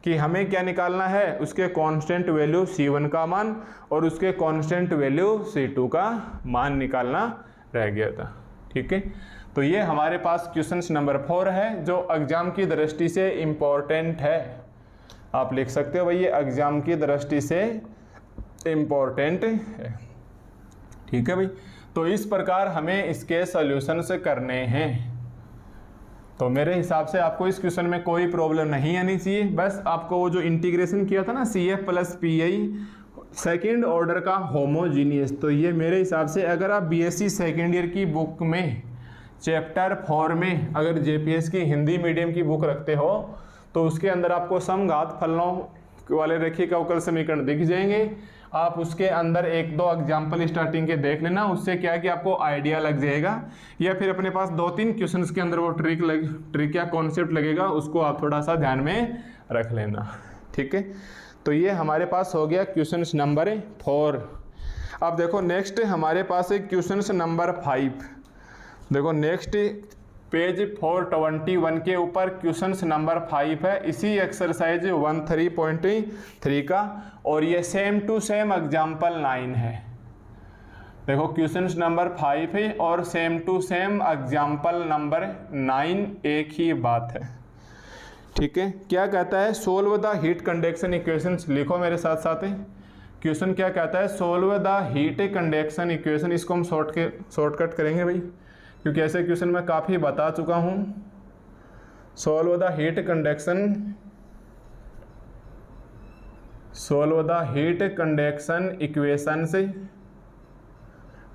कि हमें क्या निकालना है, उसके कांस्टेंट वैल्यू C1 का मान और उसके कांस्टेंट वैल्यू C2 का मान निकालना रह गया था। ठीक है, तो ये हमारे पास क्वेश्चन नंबर 4 है जो एग्जाम की दृष्टि से इम्पोर्टेंट है। आप लिख सकते हो भाई ये एग्जाम की दृष्टि से इम्पोर्टेंट है। ठीक है भाई, तो इस प्रकार हमें इसके सॉल्यूशन से करने हैं। तो मेरे हिसाब से आपको इस क्वेश्चन में कोई प्रॉब्लम नहीं आनी चाहिए। बस आपको वो जो इंटीग्रेशन किया था ना CF plus PI second order का होमोजीनियस, तो ये मेरे हिसाब से अगर आप BSc सेकेंड ईयर की बुक में चैप्टर 4 में अगर JPS की हिंदी मीडियम की बुक रखते हो तो उसके अंदर आपको समघात फलनों वाले रेखीय अवकल समीकरण दिख जाएंगे। आप उसके अंदर 1-2 एग्जाम्पल स्टार्टिंग के देख लेना, उससे क्या है कि आपको आइडिया लग जाएगा। या फिर अपने पास 2-3 क्वेश्चंस के अंदर वो ट्रिक या कॉन्सेप्ट लगेगा, उसको आप थोड़ा सा ध्यान में रख लेना। ठीक है, तो ये हमारे पास हो गया क्वेश्चन नंबर 4। अब देखो नेक्स्ट हमारे पास है क्वेश्चन नंबर 5। देखो नेक्स्ट पेज 421 के ऊपर क्वेश्चन नंबर 5 है, इसी एक्सरसाइज 13.3 का, और ये सेम टू सेम एग्जाम्पल 9 है। देखो क्वेश्चन नंबर 5 है और same to same example number 9 एक ही बात है। ठीक है, क्या कहता है, solve the heat conduction equations. लिखो मेरे साथ साथ है, क्वेश्चन क्या कहता है, solve the heat conduction equation. इसको हम शॉर्टकट करेंगे भाई, क्योंकि ऐसे क्वेश्चन मैं काफ़ी बता चुका हूँ। Solve the heat conduction equation से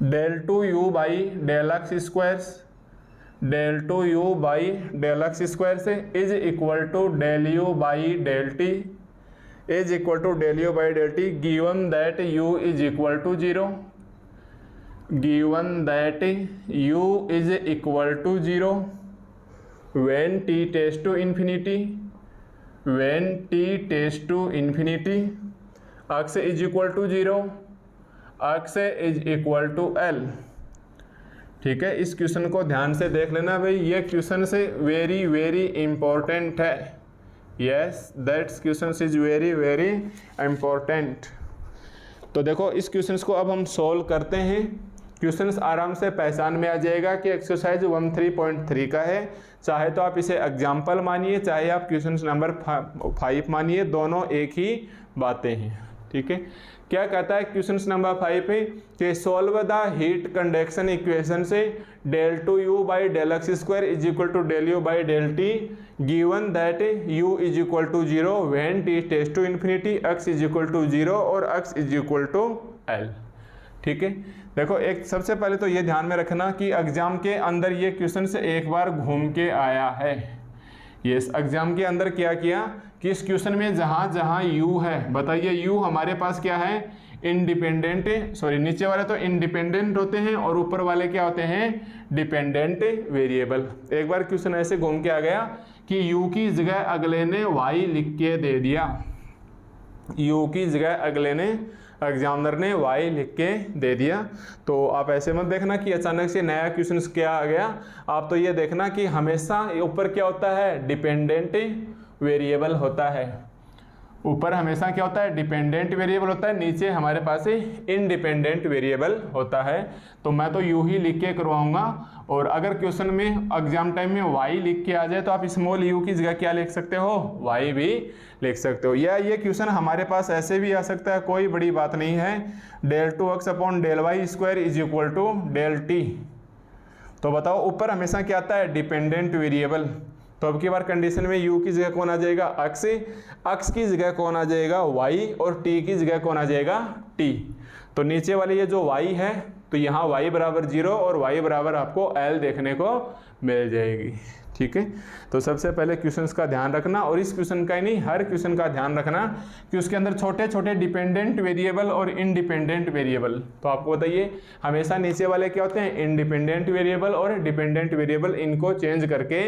del 2u by del x square से is equal to del u by del t given that u is equal to 0, given that u is equal to 0 when t tends to infinity, x is equal to 0, x is equal to L। ठीक है, इस question को ध्यान से देख लेना भाई, ये क्वेश्चन से वेरी वेरी इंपॉर्टेंट है। Yes, that's question is very very important. तो देखो इस क्वेश्चन को अब हम सॉल्व करते हैं। क्वेश्चंस आराम से पहचान में आ जाएगा कि एक्सरसाइज 13.3 का है। चाहे तो आप इसे एग्जाम्पल मानिए, चाहे आप क्वेश्चन नंबर 5 मानिए, दोनों एक ही बातें हैं। ठीक है, क्या कहता है क्वेश्चन नंबर 5 है कि solve the heat conduction equation से del 2u by del x square is equal to del u by del t given that u is equal to 0 when t tends to infinity, x is equal to 0 और x is equal to L। ठीक है, देखो एक सबसे पहले तो ये ध्यान में रखना कि एग्जाम के अंदर ये क्वेश्चन से एक बार घूम के आया है। ये एग्जाम के अंदर क्या किया कि इस क्वेश्चन में जहाँ जहाँ u है, बताइए u हमारे पास क्या है, इंडिपेंडेंट, सॉरी नीचे वाले तो इंडिपेंडेंट होते हैं और ऊपर वाले क्या होते हैं, डिपेंडेंट वेरिएबल। एक बार क्वेश्चन ऐसे घूम के आ गया कि u की जगह अगले ने y लिख के दे दिया, u की जगह अगले ने एग्जामिनर ने y लिख के दे दिया। तो आप ऐसे मत देखना कि अचानक से नया क्वेश्चन क्या आ गया, आप तो ये देखना कि हमेशा ऊपर क्या होता है, डिपेंडेंट वेरिएबल होता है। ऊपर हमेशा क्या होता है, डिपेंडेंट वेरिएबल होता है, नीचे हमारे पास इंडिपेंडेंट वेरिएबल होता है। तो मैं तो यू ही लिख के करवाऊंगा, और अगर क्वेश्चन में एग्जाम टाइम में y लिख के आ जाए तो आप स्मॉल u की जगह क्या लिख सकते हो, y भी लिख सकते हो। या ये क्वेश्चन हमारे पास ऐसे भी आ सकता है, कोई बड़ी बात नहीं है, del 2x upon del y square is equal to del t। तो बताओ ऊपर हमेशा क्या आता है, डिपेंडेंट वेरिएबल, तो अब की बार कंडीशन में u की जगह कौन आ जाएगा, अक्स, अक्स की जगह कौन आ जाएगा, y, और t की जगह कौन आ जाएगा, t। तो नीचे वाली ये जो y है तो यहाँ y बराबर 0 और y बराबर आपको l देखने को मिल जाएगी। ठीक है, तो सबसे पहले क्वेश्चंस का ध्यान रखना, और इस क्वेश्चन का ही नहीं हर क्वेश्चन का ध्यान रखना कि उसके अंदर छोटे छोटे डिपेंडेंट वेरिएबल और इंडिपेंडेंट वेरिएबल। तो आपको बताइए हमेशा नीचे वाले क्या होते हैं, इंडिपेंडेंट वेरिएबल और डिपेंडेंट वेरिएबल, इनको चेंज करके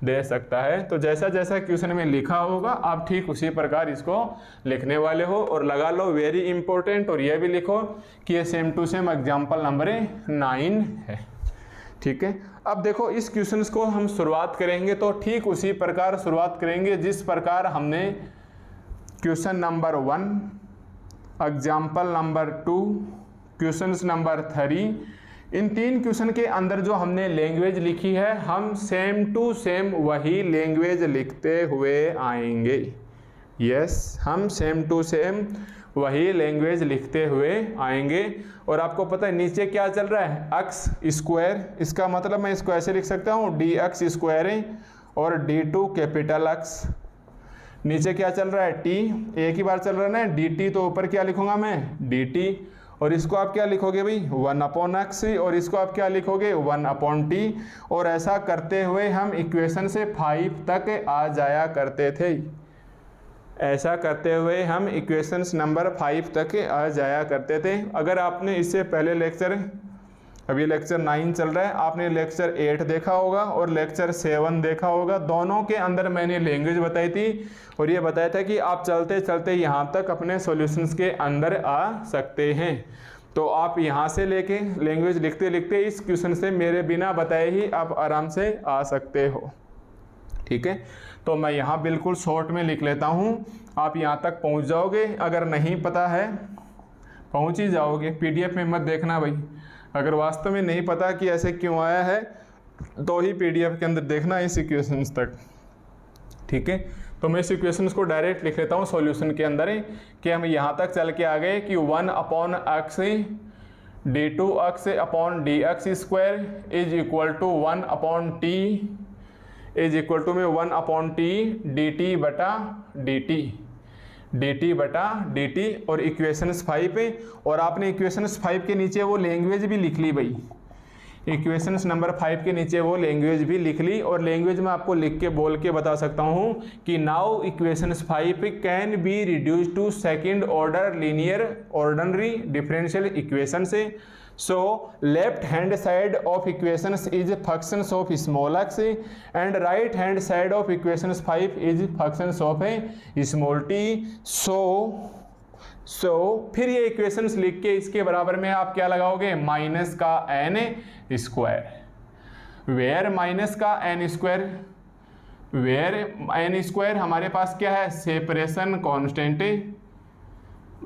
दे सकता है। तो जैसा जैसा क्वेश्चन में लिखा होगा आप ठीक उसी प्रकार इसको लिखने वाले हो, और लगा लो वेरी इंपॉर्टेंट, और यह भी लिखो कि ये same to same example number 9 है। ठीक है, अब देखो इस क्वेश्चन को हम शुरुआत करेंगे तो ठीक उसी प्रकार शुरुआत करेंगे जिस प्रकार हमने question number 1, example number 2, question number 3, इन 3 क्वेश्चन के अंदर जो हमने लैंग्वेज लिखी है हम सेम टू सेम वही लैंग्वेज लिखते हुए आएंगे। यस, हम सेम टू सेम वही लैंग्वेज लिखते हुए आएंगे। और आपको पता है नीचे क्या चल रहा है, अक्स स्क्वायर, इसका मतलब मैं इसको ऐसे लिख सकता हूँ डी एक्स स्क्वायर और d2 कैपिटल एक्स। नीचे क्या चल रहा है, टी, एक ही बार चल रहा है ना, dt, तो ऊपर क्या लिखूंगा मैं, dt, और इसको आप क्या लिखोगे भाई 1/x, और इसको आप क्या लिखोगे 1/t। और ऐसा करते हुए हम इक्वेशन से 5 तक आ जाया करते थे, ऐसा करते हुए हम इक्वेशंस नंबर 5 तक आ जाया करते थे। अगर आपने इससे पहले लेक्चर, अभी लेक्चर 9 चल रहा है, आपने लेक्चर 8 देखा होगा और लेक्चर 7 देखा होगा, दोनों के अंदर मैंने लैंग्वेज बताई थी और ये बताया था कि आप चलते चलते यहाँ तक अपने सॉल्यूशंस के अंदर आ सकते हैं। तो आप यहाँ से लेके लैंग्वेज लिखते लिखते इस क्वेश्चन से मेरे बिना बताए ही आप आराम से आ सकते हो। ठीक है, तो मैं यहाँ बिल्कुल शॉर्ट में लिख लेता हूँ, आप यहाँ तक पहुँच जाओगे। अगर नहीं पता है पहुँच ही जाओगे, पीडीएफ में मत देखना भाई। अगर वास्तव में नहीं पता कि ऐसे क्यों आया है तो ही पीडीएफ के अंदर देखना इस इक्वेशंस तक। ठीक है, तो मैं इस इक्वेशंस को डायरेक्ट लिख लेता हूँ सॉल्यूशन के अंदर कि हम यहाँ तक चल के आ गए कि 1/x d2x upon dx square is equal to 1/t is equal to में 1/t dt बटा dt और इक्वेशंस 5 पे। और आपने इक्वेशंस 5 के नीचे वो लैंग्वेज भी लिख ली भाई, इक्वेशंस नंबर 5 के नीचे वो लैंग्वेज भी लिख ली। और लैंग्वेज में आपको लिख के बोल के बता सकता हूँ कि now equations 5 can be reduce to second order linear ordinary differential equation से। So left hand side of equations is functions of small x and right hand side of equations 5 is functions of small t. So फिर ये equations लिख के इसके बराबर में आप क्या लगाओगे, माइनस का n स्क्वायर, वेयर माइनस का n square, where n square हमारे पास क्या है, सेपरेशन कांस्टेंट,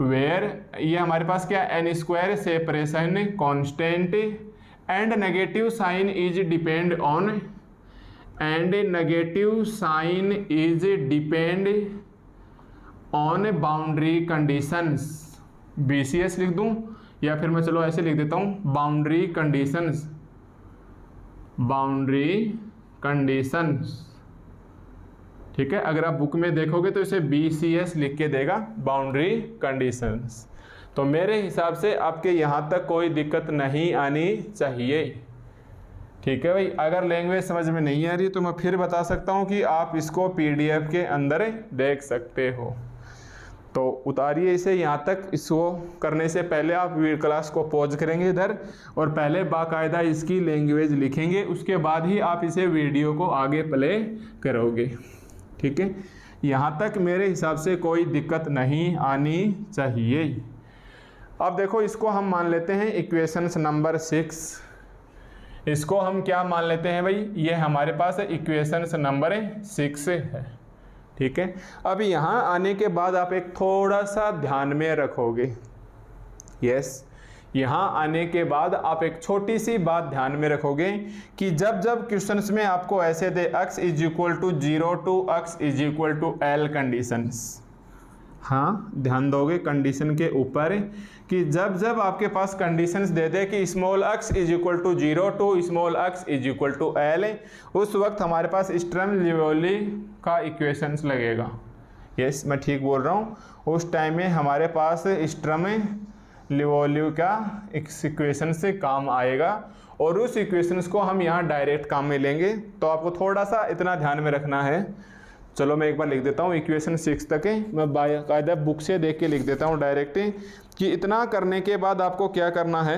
वेयर ये हमारे पास क्या N square separation constant and negative sign is depend on, and negative sign is depend on boundary conditions. BCS लिख दूं या फिर मैं चलो ऐसे लिख देता हूं, बाउंड्री कंडीशंस, बाउंड्री कंडीशंस। ठीक है, अगर आप बुक में देखोगे तो इसे BCS लिख के देगा, बाउंड्री कंडीशंस। तो मेरे हिसाब से आपके यहाँ तक कोई दिक्कत नहीं आनी चाहिए। ठीक है भाई, अगर लैंग्वेज समझ में नहीं आ रही तो मैं फिर बता सकता हूँ कि आप इसको PDF के अंदर देख सकते हो। तो उतारिए इसे यहाँ तक, इसको करने से पहले आप क्लास को पॉज करेंगे इधर और पहले बाकायदा इसकी लैंग्वेज लिखेंगे, उसके बाद ही आप इसे वीडियो को आगे प्ले करोगे। ठीक है, यहाँ तक मेरे हिसाब से कोई दिक्कत नहीं आनी चाहिए। अब देखो इसको हम मान लेते हैं इक्वेशंस नंबर 6, इसको हम क्या मान लेते हैं भाई, ये हमारे पास इक्वेशंस नंबर 6 है। ठीक है, अब यहाँ आने के बाद आप एक थोड़ा सा ध्यान में रखोगे। यस, यहाँ आने के बाद आप एक छोटी सी बात ध्यान में रखोगे कि जब जब क्वेश्चंस में आपको ऐसे दे x is equal to 0 to x is equal to L conditions, हाँ, ध्यान दोगे कंडीशन के ऊपर कि जब जब आपके पास कंडीशंस दे दे कि small x is equal to 0 to small x is equal to L, उस वक्त हमारे पास स्टर्म लिओविल्ली का इक्वेशंस लगेगा। यस, मैं ठीक बोल रहा हूँ। उस टाइम में हमारे पास स्टर्म लिओविल्ली का इक्वेशन से काम आएगा और उस इक्वेशंस को हम यहाँ डायरेक्ट काम में लेंगे। तो आपको थोड़ा सा इतना ध्यान में रखना है। चलो मैं एक बार लिख देता हूँ, इक्वेशन 6 तक है, मैं बाकायदा बुक से देख के लिख देता हूँ डायरेक्ट कि इतना करने के बाद आपको क्या करना है।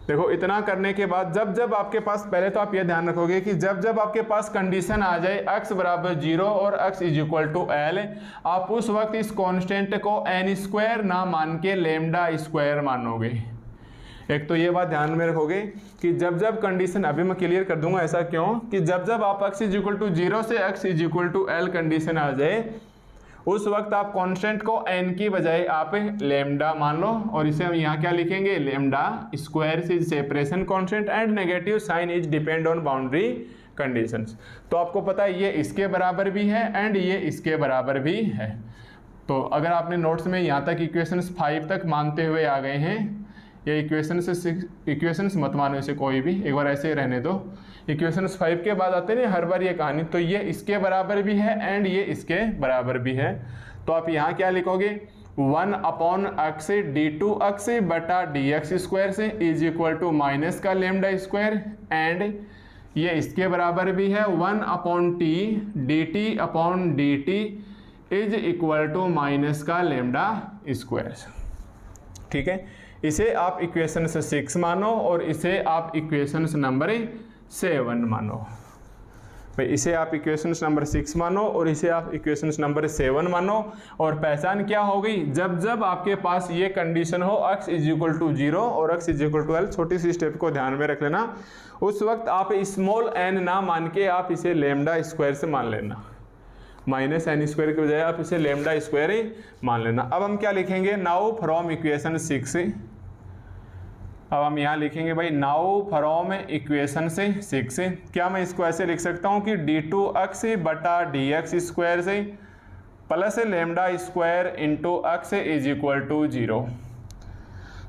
देखो, इतना करने के बाद जब जब आपके पास, पहले तो आप ये ध्यान रखोगे कि जब जब आपके पास कंडीशन आ जाए x बराबर 0 और x is equal to L, आप उस वक्त इस कांस्टेंट को n² ना मान के λ² मानोगे। एक तो ये बात ध्यान में रखोगे कि जब जब कंडीशन, अभी मैं क्लियर कर दूंगा ऐसा क्यों, कि जब जब आप x इज इक्वल टू 0 से x is equal to L condition आ जाए, उस वक्त आप कांस्टेंट को n की बजाय आप लैम्डा मान लो और इसे हम यहाँ क्या लिखेंगे, λ² is separation constant and negative sign is depend on boundary conditions. तो आपको पता है ये इसके बराबर भी है एंड ये इसके बराबर भी है। तो अगर आपने नोट्स में यहाँ तक इक्वेशंस 5 तक मानते हुए आ गए हैं, ये इक्वेशंस मत मानो इसे कोई भी, एक बार ऐसे ही रहने दो। इक्वेशंस 5 के बाद आते हैं हर बार ये कहानी, तो ये इसके बराबर भी है एंड ये इसके बराबर भी है। तो आप यहाँ क्या लिखोगे, 1/x d2x बटा dx² से इज इक्वल टू माइनस का λ² एंड ये इसके बराबर भी है 1/t dt is equal to minus का λ²। ठीक है, इसे आप इक्वेशन 6 मानो और इसे आप इक्वेशन नंबर 7 मानो। भाई इसे आप इक्वेशन नंबर 6 मानो और इसे आप इक्वेशन नंबर 7 मानो। और पहचान क्या हो गई, जब जब आपके पास ये कंडीशन हो x इज इक्वल टू 0 और x is equal to L, छोटी सी स्टेप को ध्यान में रख लेना, उस वक्त आप स्मॉल n ना मान के आप इसे λ² से मान लेना, -n² के बजाय आप इसे λ² ही मान लेना। अब हम क्या लिखेंगे, नाउ फ्रॉम इक्वेशन 6, अब हम यहाँ लिखेंगे भाई नाउ फ्रॉम इक्वेशन से 6, क्या मैं इसको ऐसे लिख सकता हूँ कि d2x बटा dx² से plus λ² into x is equal to 0।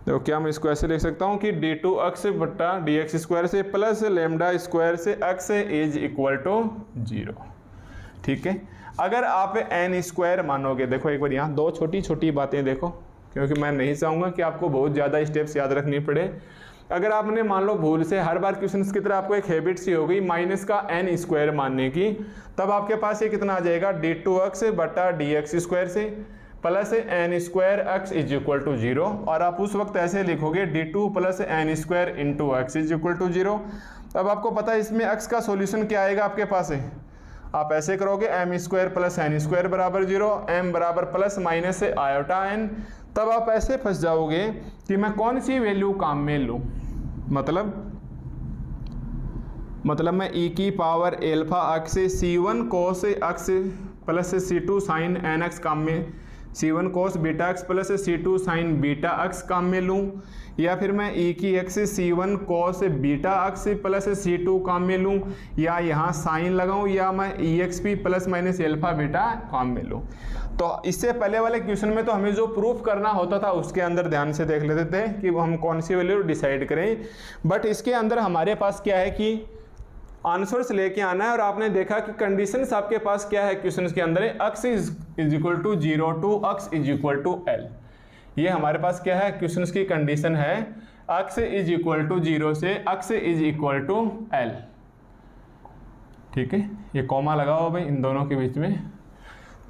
देखो, क्या मैं इसको ऐसे लिख सकता हूँ कि d2x बटा dx² से प्लस λ² से x इज इक्वल टू 0। ठीक है, अगर आप n² मानोगे, देखो एक बार यहाँ दो छोटी छोटी बातें देखो, क्योंकि मैं नहीं चाहूँगा कि आपको बहुत ज़्यादा स्टेप्स याद रखनी पड़े। अगर आपने मान लो भूल से हर बार क्वेश्चंस की तरह आपको एक हैबिट सी हो गई माइनस का n² मानने की, तब आपके पास ये कितना आ जाएगा, d2x बटा dx² से plus n² x is equal to 0। और आप उस वक्त ऐसे लिखोगे d2 plus n² into x is equal to 0। अब आपको पता है इसमें x का सोल्यूशन क्या आएगा आपके पास है, आप ऐसे करोगे m² प्लस n² बराबर 0, m बराबर प्लस माइनस आयोटा n। तब आप ऐसे फंस जाओगे कि मैं कौन सी वैल्यू काम में लूँ, मतलब मैं e की power alpha x c1 cos x plus c2 sin nx काम में, c1 cos beta x plus c2 sin beta x काम में लूँ, या फिर मैं e की x c1 cos beta x plus c2 काम में लूँ, या यहाँ साइन लगाऊँ, या मैं exp plus minus alpha beta काम में लूँ। तो इससे पहले वाले क्वेश्चन में तो हमें जो प्रूफ करना होता था उसके अंदर ध्यान से देख लेते थे कि हम कौन सी वैल्यू डिसाइड करें, बट इसके अंदर हमारे पास क्या है कि आंसर्स लेके आना है। और आपने देखा कि कंडीशंस आपके पास क्या है क्वेश्चंस के अंदर, x is equal to 0 to x is equal to L। ये हमारे पास क्या है क्वेश्चंस की कंडीशन है, x इज इक्वल टू 0 से x is equal to L। ठीक है, ये कॉमा लगाओ भाई इन दोनों के बीच में।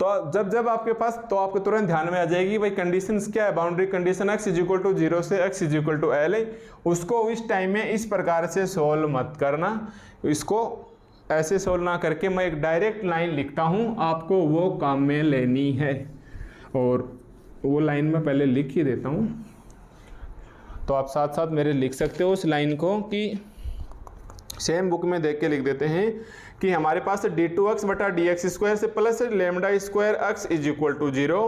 तो जब जब आपके पास, तो आपको तुरंत ध्यान में आ जाएगी भाई कंडीशंस क्या है, boundary condition x is equal to 0 से x is equal to L है, उसको इस टाइम में इस प्रकार से सोल्व मत करना, इसको ऐसे सोल्व ना करके मैं एक डायरेक्ट लाइन लिखता हूँ, आपको वो काम में लेनी है। और वो लाइन मैं पहले लिख ही देता हूँ, तो आप साथ साथ मेरे लिख सकते हो उस लाइन को, कि सेम बुक में देख के लिख देते हैं कि हमारे पास d2x बटा dx² से plus λ² x is equal to 0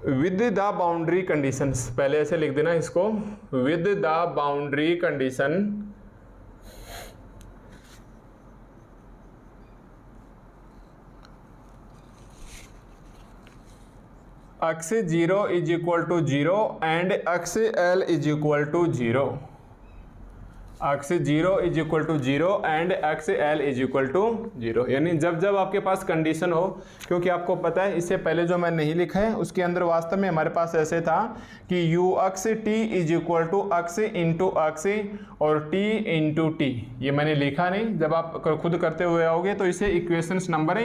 with the boundary conditions. पहले ऐसे लिख देना इसको, with the boundary condition x 0 is equal to 0 and x l is equal to 0, x 0 is equal to 0 and x l is equal to 0। यानी जब जब आपके पास condition हो, क्योंकि आपको पता है इससे पहले जो मैं नहीं लिखा है उसके अंदर वास्तव में हमारे पास ऐसे था कि u x t is equal to x into x और t इंटू टी, ये मैंने लिखा नहीं, जब आप खुद करते हुए आओगे तो इसे इक्वेशंस नंबर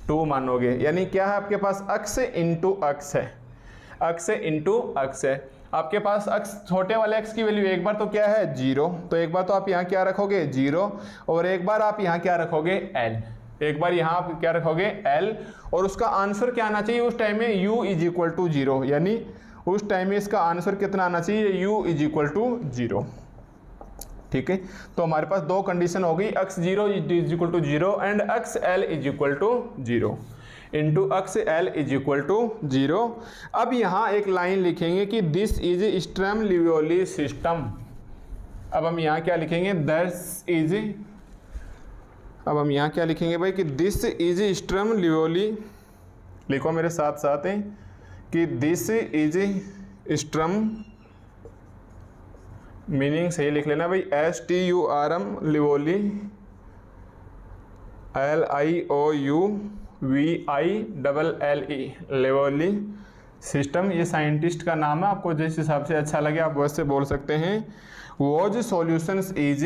2 मानोगे। यानी क्या है आपके पास x इंटू x है, x इंटू x है। आपके पास x छोटे वाले x की वैल्यू एक बार तो क्या है 0, तो एक बार तो आप यहाँ क्या रखोगे 0 और एक बार आप यहाँ क्या रखोगे l, एक बार यहाँ आप क्या रखोगे l और उसका आंसर क्या आना चाहिए उस टाइम में u इज इक्वल टू 0, यानी उस टाइम में इसका आंसर कितना आना चाहिए u इज इक्वल टू 0। ठीक है, तो हमारे पास दो कंडीशन हो गई, x 0 is equal to 0 and x l is equal to 0 into x l is equal to 0। अब यहाँ एक लाइन लिखेंगे कि this is Sturm Liouville system. अब हम यहाँ क्या लिखेंगे, दिस इज, अब हम यहाँ क्या लिखेंगे भाई कि दिस इज स्ट्रम लियोली, लिखो मेरे साथ साथ है कि दिस इज स्ट्रम, मीनिंग सही लिख लेना भाई, STURM लियोली LIOUVILLE लियोली सिस्टम, ये साइंटिस्ट का नाम है, आपको जिस हिसाब से अच्छा लगे आप वैसे बोल सकते हैं। Was solutions is,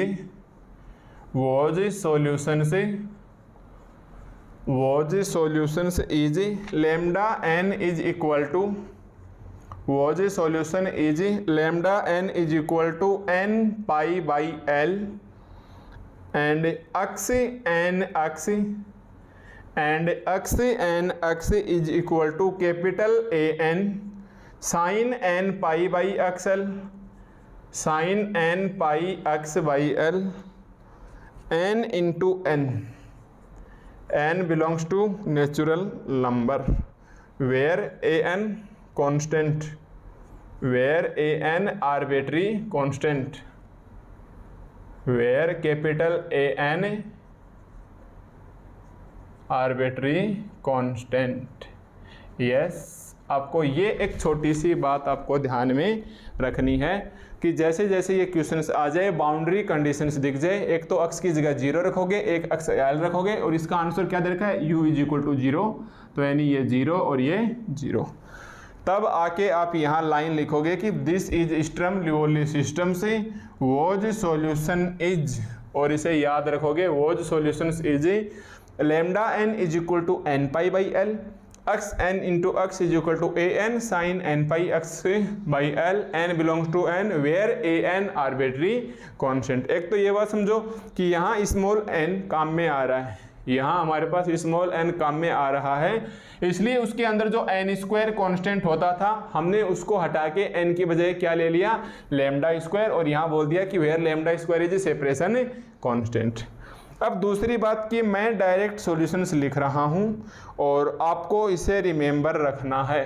was solutions is lambda n is equal to, was solution is lambda n is equal to n pi by l and x n x is equal to capital AN sine n pi by XL, sine n pi x by L n into n belongs to natural number where AN constant, where AN arbitrary constant, where capital AN arbitrary constant. Yes, आपको ये एक छोटी सी बात आपको ध्यान में रखनी है कि जैसे जैसे ये क्वेश्चंस आ जाए, बाउंड्री कंडीशंस दिख जाए, एक तो x की जगह 0 रखोगे, एक x l रखोगे और इसका आंसर क्या दे रखा है u इज इक्वल टू 0, तो यानी ये 0 और ये 0। तब आके आप यहाँ लाइन लिखोगे कि this is Sturm Liouville system से वॉज सॉल्यूशन इज, और इसे याद रखोगे was solution is lambda n is equal to n pi by l, x n into x is equal to AN sine n pi x by l, n belongs to n where AN arbitrary constant. एक तो ये बात समझो कि यहाँ small n काम में आ रहा है, यहाँ हमारे पास स्मॉल n काम में आ रहा है, इसलिए उसके अंदर जो n स्क्वायर कांस्टेंट होता था हमने उसको हटा के n की बजाय क्या ले लिया, लैम्डा स्क्वायर, और यहाँ बोल दिया कि where lambda square is separation constant. अब दूसरी बात कि मैं डायरेक्ट सॉल्यूशंस लिख रहा हूँ और आपको इसे रिमेंबर रखना है,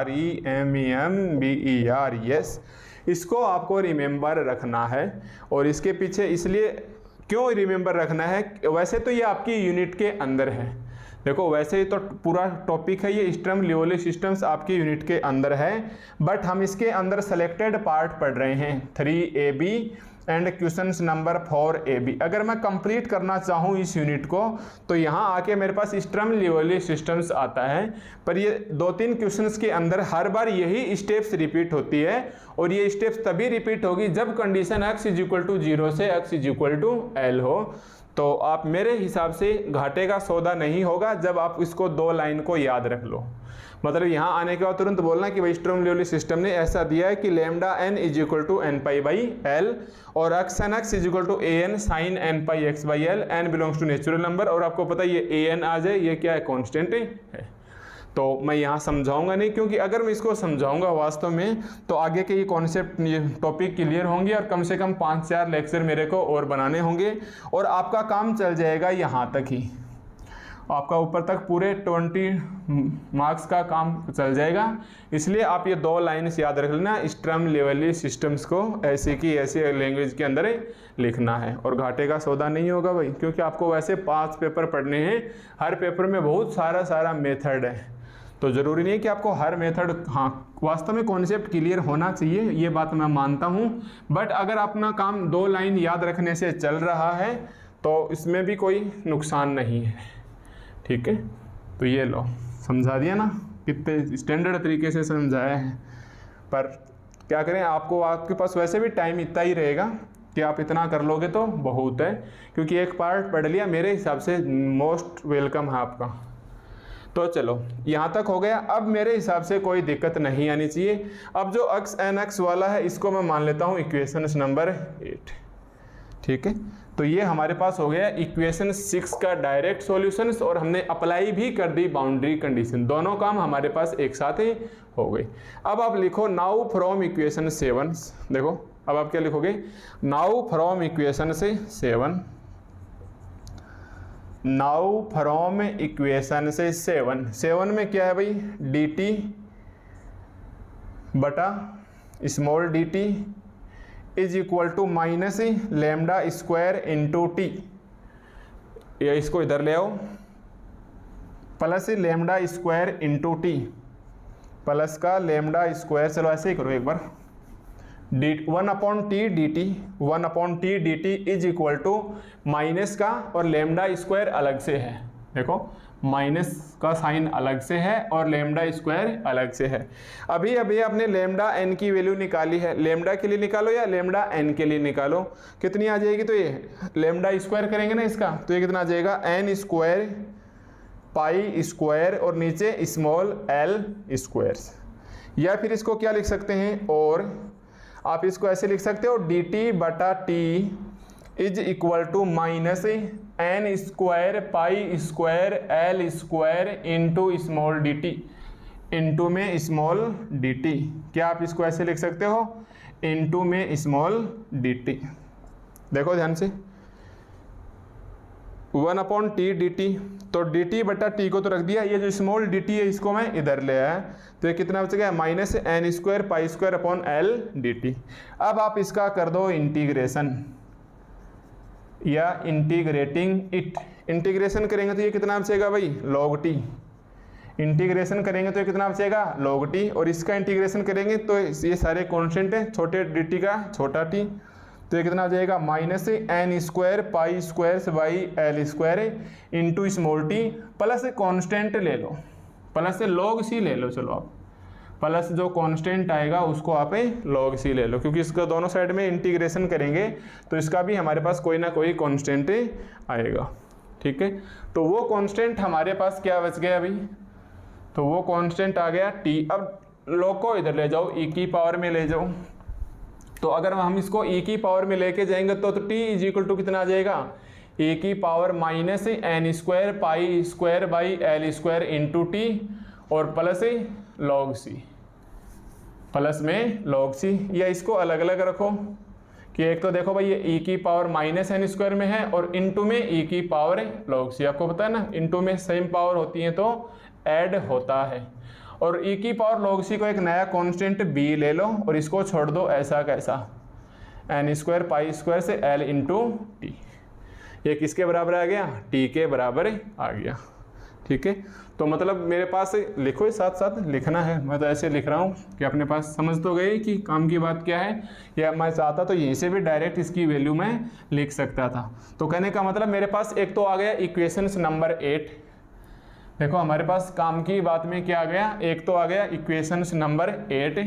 REMEMBER, यस, इसको आपको रिमेंबर रखना है। और इसके पीछे इसलिए क्यों रिमेंबर रखना है, वैसे तो ये आपकी यूनिट के अंदर है, देखो वैसे ही तो पूरा टॉपिक है ये स्ट्रम लियोली सिस्टम्स आपकी यूनिट के अंदर है, बट हम इसके अंदर सेलेक्टेड पार्ट पढ़ रहे हैं 3AB and questions number 4AB। अगर मैं कंप्लीट करना चाहूँ इस यूनिट को तो यहाँ आके मेरे पास स्ट्रम लियोली सिस्टम्स आता है, पर ये 2-3 क्वेश्चंस के अंदर हर बार यही स्टेप्स रिपीट होती है, और ये स्टेप्स तभी रिपीट होगी जब condition x is equal to 0 से x is equal to l हो। तो आप मेरे हिसाब से घाटे का सौदा नहीं होगा जब आप इसको 2 लाइन को याद रख लो। मतलब यहाँ आने के बाद तुरंत बोलना कि भाई स्ट्रम लियोली सिस्टम ने ऐसा दिया है कि lambda n is equal to n pi by l और x n x is equal to AN sine n pi x by l, n belongs to natural number, और आपको पता है ये AN आ जाए, ये क्या है, कॉन्स्टेंट है। तो मैं यहाँ समझाऊंगा नहीं, क्योंकि अगर मैं इसको समझाऊंगा वास्तव में तो आगे के ये कॉन्सेप्ट, ये टॉपिक क्लियर होंगे और कम से कम 5-4 लेक्चर मेरे को और बनाने होंगे, और आपका काम चल जाएगा यहाँ तक ही, आपका ऊपर तक पूरे 20 मार्क्स का काम चल जाएगा। इसलिए आप ये 2 लाइन्स याद रख लेना, स्ट्रम लियोली सिस्टम्स को ऐसे की ऐसे लैंग्वेज के अंदर लिखना है, और घाटे का सौदा नहीं होगा भाई, क्योंकि आपको वैसे 5 पेपर पढ़ने हैं, हर पेपर में बहुत सारा मेथड है, तो ज़रूरी नहीं है कि आपको हर मेथड, हाँ वास्तव में कॉन्सेप्ट क्लियर होना चाहिए, ये बात मैं मानता हूँ, बट अगर अपना काम 2 लाइन याद रखने से चल रहा है तो इसमें भी कोई नुकसान नहीं है, ठीक है। तो ये लो, समझा दिया ना, कितने स्टैंडर्ड तरीके से समझाया है। पर क्या करें, आपके पास वैसे भी टाइम इतना ही रहेगा कि आप इतना कर लोगे तो बहुत है, क्योंकि एक पार्ट पढ़ लिया, मेरे हिसाब से मोस्ट वेलकम है आपका। तो चलो यहाँ तक हो गया। अब मेरे हिसाब से कोई दिक्कत नहीं आनी चाहिए। अब जो x n x वाला है इसको मैं मान लेता हूँ इक्वेशन नंबर 8, ठीक है। तो ये हमारे पास हो गया इक्वेशन 6 का डायरेक्ट सॉल्यूशन, और हमने अप्लाई भी कर दी बाउंड्री कंडीशन, दोनों काम हमारे पास एक साथ ही हो गए। अब आप लिखो नाउ फ्रॉम इक्वेशन 7, देखो अब आप क्या लिखोगे, नाउ फ्रॉम इक्वेशन से 7, नाउ फ्रॉम इक्वेशन से 7 में क्या है भाई, dt बटा small dt is equal to minus lambda square into t, या इसको इधर ले आओ, plus lambda square into t, plus का लैम्डा स्क्वायर, चलो ऐसे ही करो एक बार, 1/t dt, 1/t dt is equal to minus का और लैम्डा स्क्वायर अलग से है, देखो माइनस का साइन अलग से है और लैम्डा स्क्वायर अलग से है। अभी आपने लैम्डा n की वैल्यू निकाली है, लैम्डा के लिए निकालो या लैम्डा n के लिए निकालो, कितनी आ जाएगी, तो ये लैम्डा स्क्वायर करेंगे ना इसका, तो ये कितना आ जाएगा, n स्क्वायर पाई स्क्वायर और नीचे स्मॉल l स्क्वायर, या फिर इसको क्या लिख सकते हैं, और आप इसको ऐसे लिख सकते हो, dt बटा t is equal to minus n square pi square l square into small dt, into में स्मॉल dt, क्या आप इसको ऐसे लिख सकते हो, इंटू में स्मॉल dt। देखो ध्यान से, 1/t dt, तो dt बटा t को तो रख दिया, ये जो स्मॉल dt है इसको मैं इधर ले आया, तो ये कितना बच गया, minus n square pi square upon l dt। अब आप इसका कर दो इंटीग्रेशन या इंटीग्रेटिंग इट, इंटीग्रेशन करेंगे तो ये कितना बचेगा भाई, log t, इंटीग्रेशन करेंगे तो ये कितना बचेगा, log t, और इसका इंटीग्रेशन करेंगे तो ये सारे कांस्टेंट है, छोटे dt का छोटा t, तो ये कितना आ जाएगा, minus n square pi square by l square into small t, plus constant ले लो, प्लस log c ले लो, चलो आप प्लस जो कांस्टेंट आएगा उसको आप log c ले लो, क्योंकि इसका दोनों साइड में इंटीग्रेशन करेंगे तो इसका भी हमारे पास कोई ना कोई कांस्टेंट आएगा, ठीक है। तो वो कांस्टेंट हमारे पास क्या बच गया अभी, तो वो कांस्टेंट आ गया t। अब log को इधर ले जाओ, e की पावर में ले जाओ, तो अगर हम इसको e की पावर में लेके जाएंगे तो t इज इक्वल टू कितना आ जाएगा, e की power minus n square pi square by l square into T, और प्लस log c, प्लस में log c, या इसको अलग अलग रखो कि एक तो देखो भाई ये e की पावर माइनस n स्क्वायर में है और इंटू में e की पावर log c, आपको पता है ना इंटू में सेम पावर होती है तो ऐड होता है, और e की पावर log c को एक नया कांस्टेंट b ले लो और इसको छोड़ दो ऐसा कैसा, n स्क्वायर पाई स्क्वायर से l इंटू टी, ये किसके बराबर आ गया, t के बराबर आ गया, ठीक है। तो मतलब मेरे पास लिखो, साथ साथ लिखना है, मैं तो ऐसे लिख रहा हूँ कि अपने पास समझ तो गई कि काम की बात क्या है, या मैं चाहता तो यहीं से भी डायरेक्ट इसकी वैल्यू मैं लिख सकता था। तो कहने का मतलब मेरे पास एक तो आ गया इक्वेशन नंबर 8, देखो हमारे पास काम की बात में क्या आ गया, एक तो आ गया इक्वेशन नंबर 8,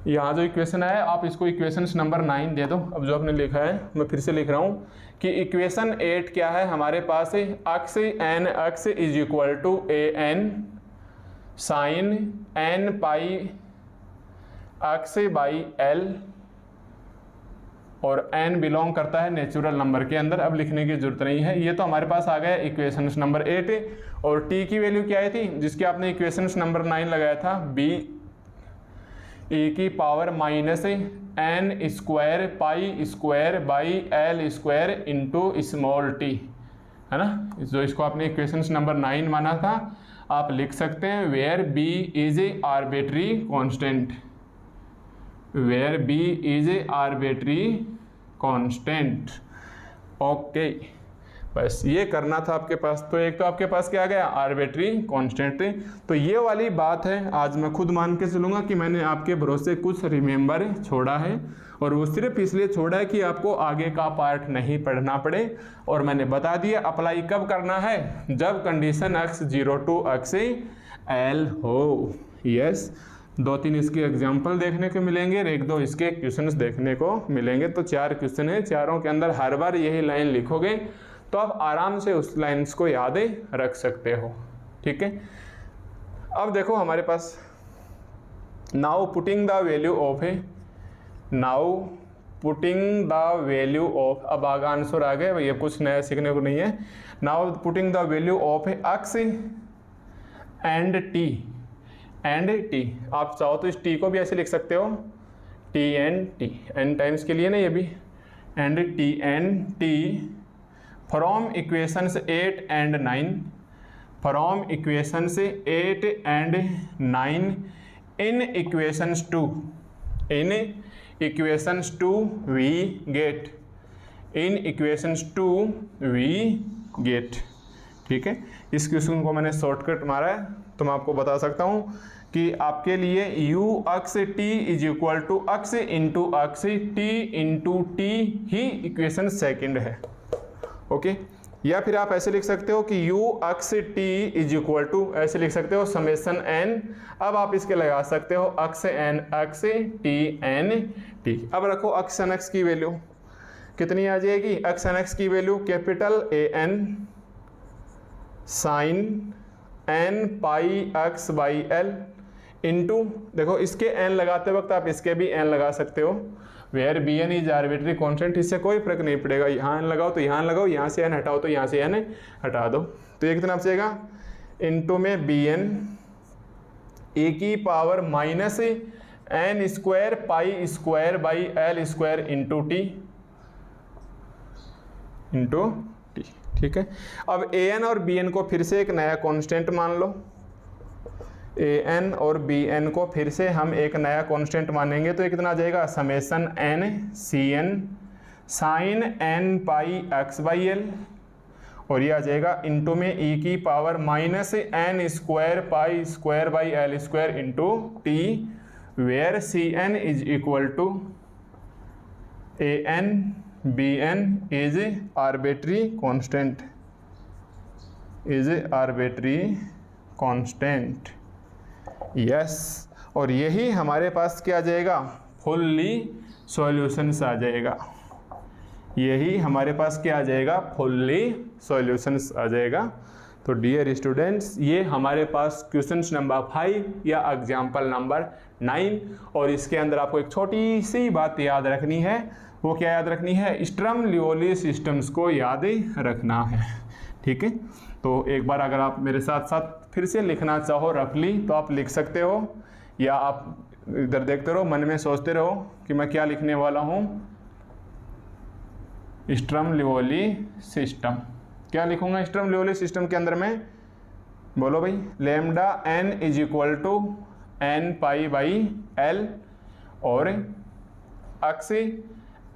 यहाँ जो इक्वेशन है आप इसको इक्वेशन नंबर 9 दे दो। अब जो आपने लिखा है मैं फिर से लिख रहा हूँ कि इक्वेशन 8 क्या है, हमारे पास है X N X is equal to A N sine N pi X by L, और n बिलोंग करता है नेचुरल नंबर के अंदर, अब लिखने की जरूरत नहीं है। ये तो हमारे पास आ गया इक्वेशन नंबर 8, और t की वैल्यू क्या आई थी जिसकी आपने इक्वेशन नंबर 9 लगाया था, b e की power minus n square pi square by l square into small t, है ना, जो इसको आपने इक्वेशन नंबर 9 माना था, आप लिख सकते हैं where b is a arbitrary constant, where b is a arbitrary constant, okay. बस ये करना था आपके पास। तो एक तो आपके पास क्या आ गया, आर्बिट्री कांस्टेंट। तो ये वाली बात है, आज मैं खुद मान के चलूँगा कि मैंने आपके भरोसे कुछ रिमेंबर छोड़ा है, और वो सिर्फ इसलिए छोड़ा है कि आपको आगे का पार्ट नहीं पढ़ना पड़े। और मैंने बता दिया अप्लाई कब करना है, जब condition x 0 to x l हो। यस, 2-3 इसके एग्जाम्पल देखने को मिलेंगे, 1-2 इसके क्वेश्चंस देखने को मिलेंगे। तो 4 क्वेश्चन है, चारों के अंदर हर बार यही लाइन लिखोगे तो आप आराम से उस लाइन्स को याद रख सकते हो। ठीक है, अब देखो हमारे पास now putting the value of है, now putting the value of, अब आगे आंसर आ गए, ये कुछ नया सीखने को नहीं है। Now putting the value of x and t, आप चाहो तो इस t को भी ऐसे लिख सकते हो, t and t, n times के लिए ना ये भी, and t from equations 8 and 9, from equations 8 and 9 in equations 2 we get, in equations 2 we get. ठीक है, इस क्वेश्चन को मैंने शॉर्टकट मारा है, तो मैं आपको बता सकता हूँ कि आपके लिए u x t is equal to x into x t into t ही इक्वेशन सेकंड है। ओके, या फिर आप ऐसे लिख सकते हो कि u x t is equal to, ऐसे लिख सकते हो समेशन n, अब आप इसके लगा सकते हो x n x t n t। अब रखो x n x की वैल्यू कितनी आ जाएगी, x n x की value capital A n sine n pi x by l into, देखो इसके n लगाते वक्त आप इसके भी n लगा सकते हो, where b n is arbitrary constant, इससे कोई फर्क नहीं पड़ेगा, यहाँ n लगाओ तो यहाँ लगाओ, यहाँ से n हटाओ तो यहाँ से n हटा दो, तो ये कितना बचेगा, इंटू में बी एन ए की power minus n square pi square by l square into T. ठीक है, अब ए एन और बी एन को फिर से एक नया कांस्टेंट मान लो, ए एन और बी एन को फिर से हम एक नया कांस्टेंट मानेंगे, तो ये कितना आ जाएगा, summation n c n sine N pi x by L, और ये आ जाएगा इंटू में ई की power minus n square pi square by l square into t, where c n is equal to A n b n is arbitrary constant. Yes, और यही हमारे पास क्या आ जाएगा, फुल्ली सॉल्यूशंस आ जाएगा, यही हमारे पास क्या आ जाएगा, फुल्ली सॉल्यूशंस आ जाएगा। तो डियर स्टूडेंट्स, ये हमारे पास क्वेश्चन नंबर 5 या एग्जाम्पल नंबर 9, और इसके अंदर आपको एक छोटी सी बात याद रखनी है, वो क्या याद रखनी है, स्टर्म लिओवली सिस्टम्स को याद रखना है। ठीक है, तो एक बार अगर आप मेरे साथ साथ फिर से लिखना चाहो रफली तो आप लिख सकते हो, या आप इधर देखते रहो, मन में सोचते रहो कि मैं क्या लिखने वाला हूँ, स्टर्म लिओवली सिस्टम। क्या लिखूंगा स्टर्म लिओवली सिस्टम के अंदर में, बोलो भाई, lambda n is equal to n pi by l, और x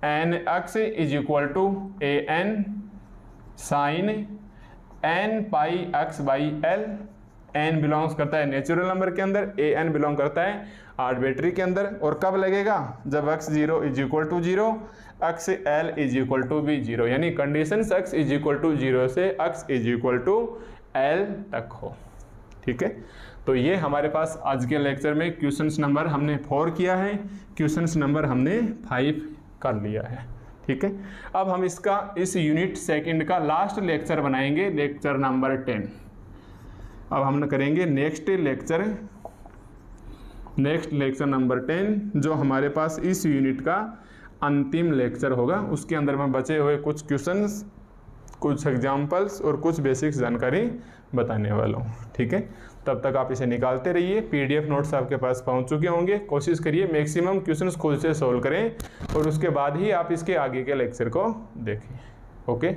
n x is equal to a n sine n pi x by l, n belongs करता है नेचुरल नंबर के अंदर, a n बिलोंग करता है आर्बिट्री के अंदर, और कब लगेगा, जब x 0 is equal to 0, x l is equal to भी 0, यानी condition x is equal to 0 से x is equal to l तक हो। ठीक है, तो ये हमारे पास आज के लेक्चर में क्वेश्चंस नंबर हमने 4 किया है, क्वेश्चंस नंबर हमने 5 कर लिया है। ठीक है, अब हम इसका इस यूनिट सेकंड का लास्ट लेक्चर बनाएंगे, लेक्चर नंबर 10। अब हम करेंगे नेक्स्ट लेक्चर नंबर 10, जो हमारे पास इस यूनिट का अंतिम लेक्चर होगा। उसके अंदर में बचे हुए कुछ क्वेश्चंस, कुछ एग्जाम्पल्स और कुछ बेसिक्स जानकारी बताने वाला हूँ। ठीक है, तब तक आप इसे निकालते रहिए, पीडीएफ नोट्स आपके पास पहुँच चुके होंगे। कोशिश करिए मैक्सिमम क्वेश्चंस खुद से सोल्व करें, और उसके बाद ही आप इसके आगे के लेक्चर को देखें। ओके।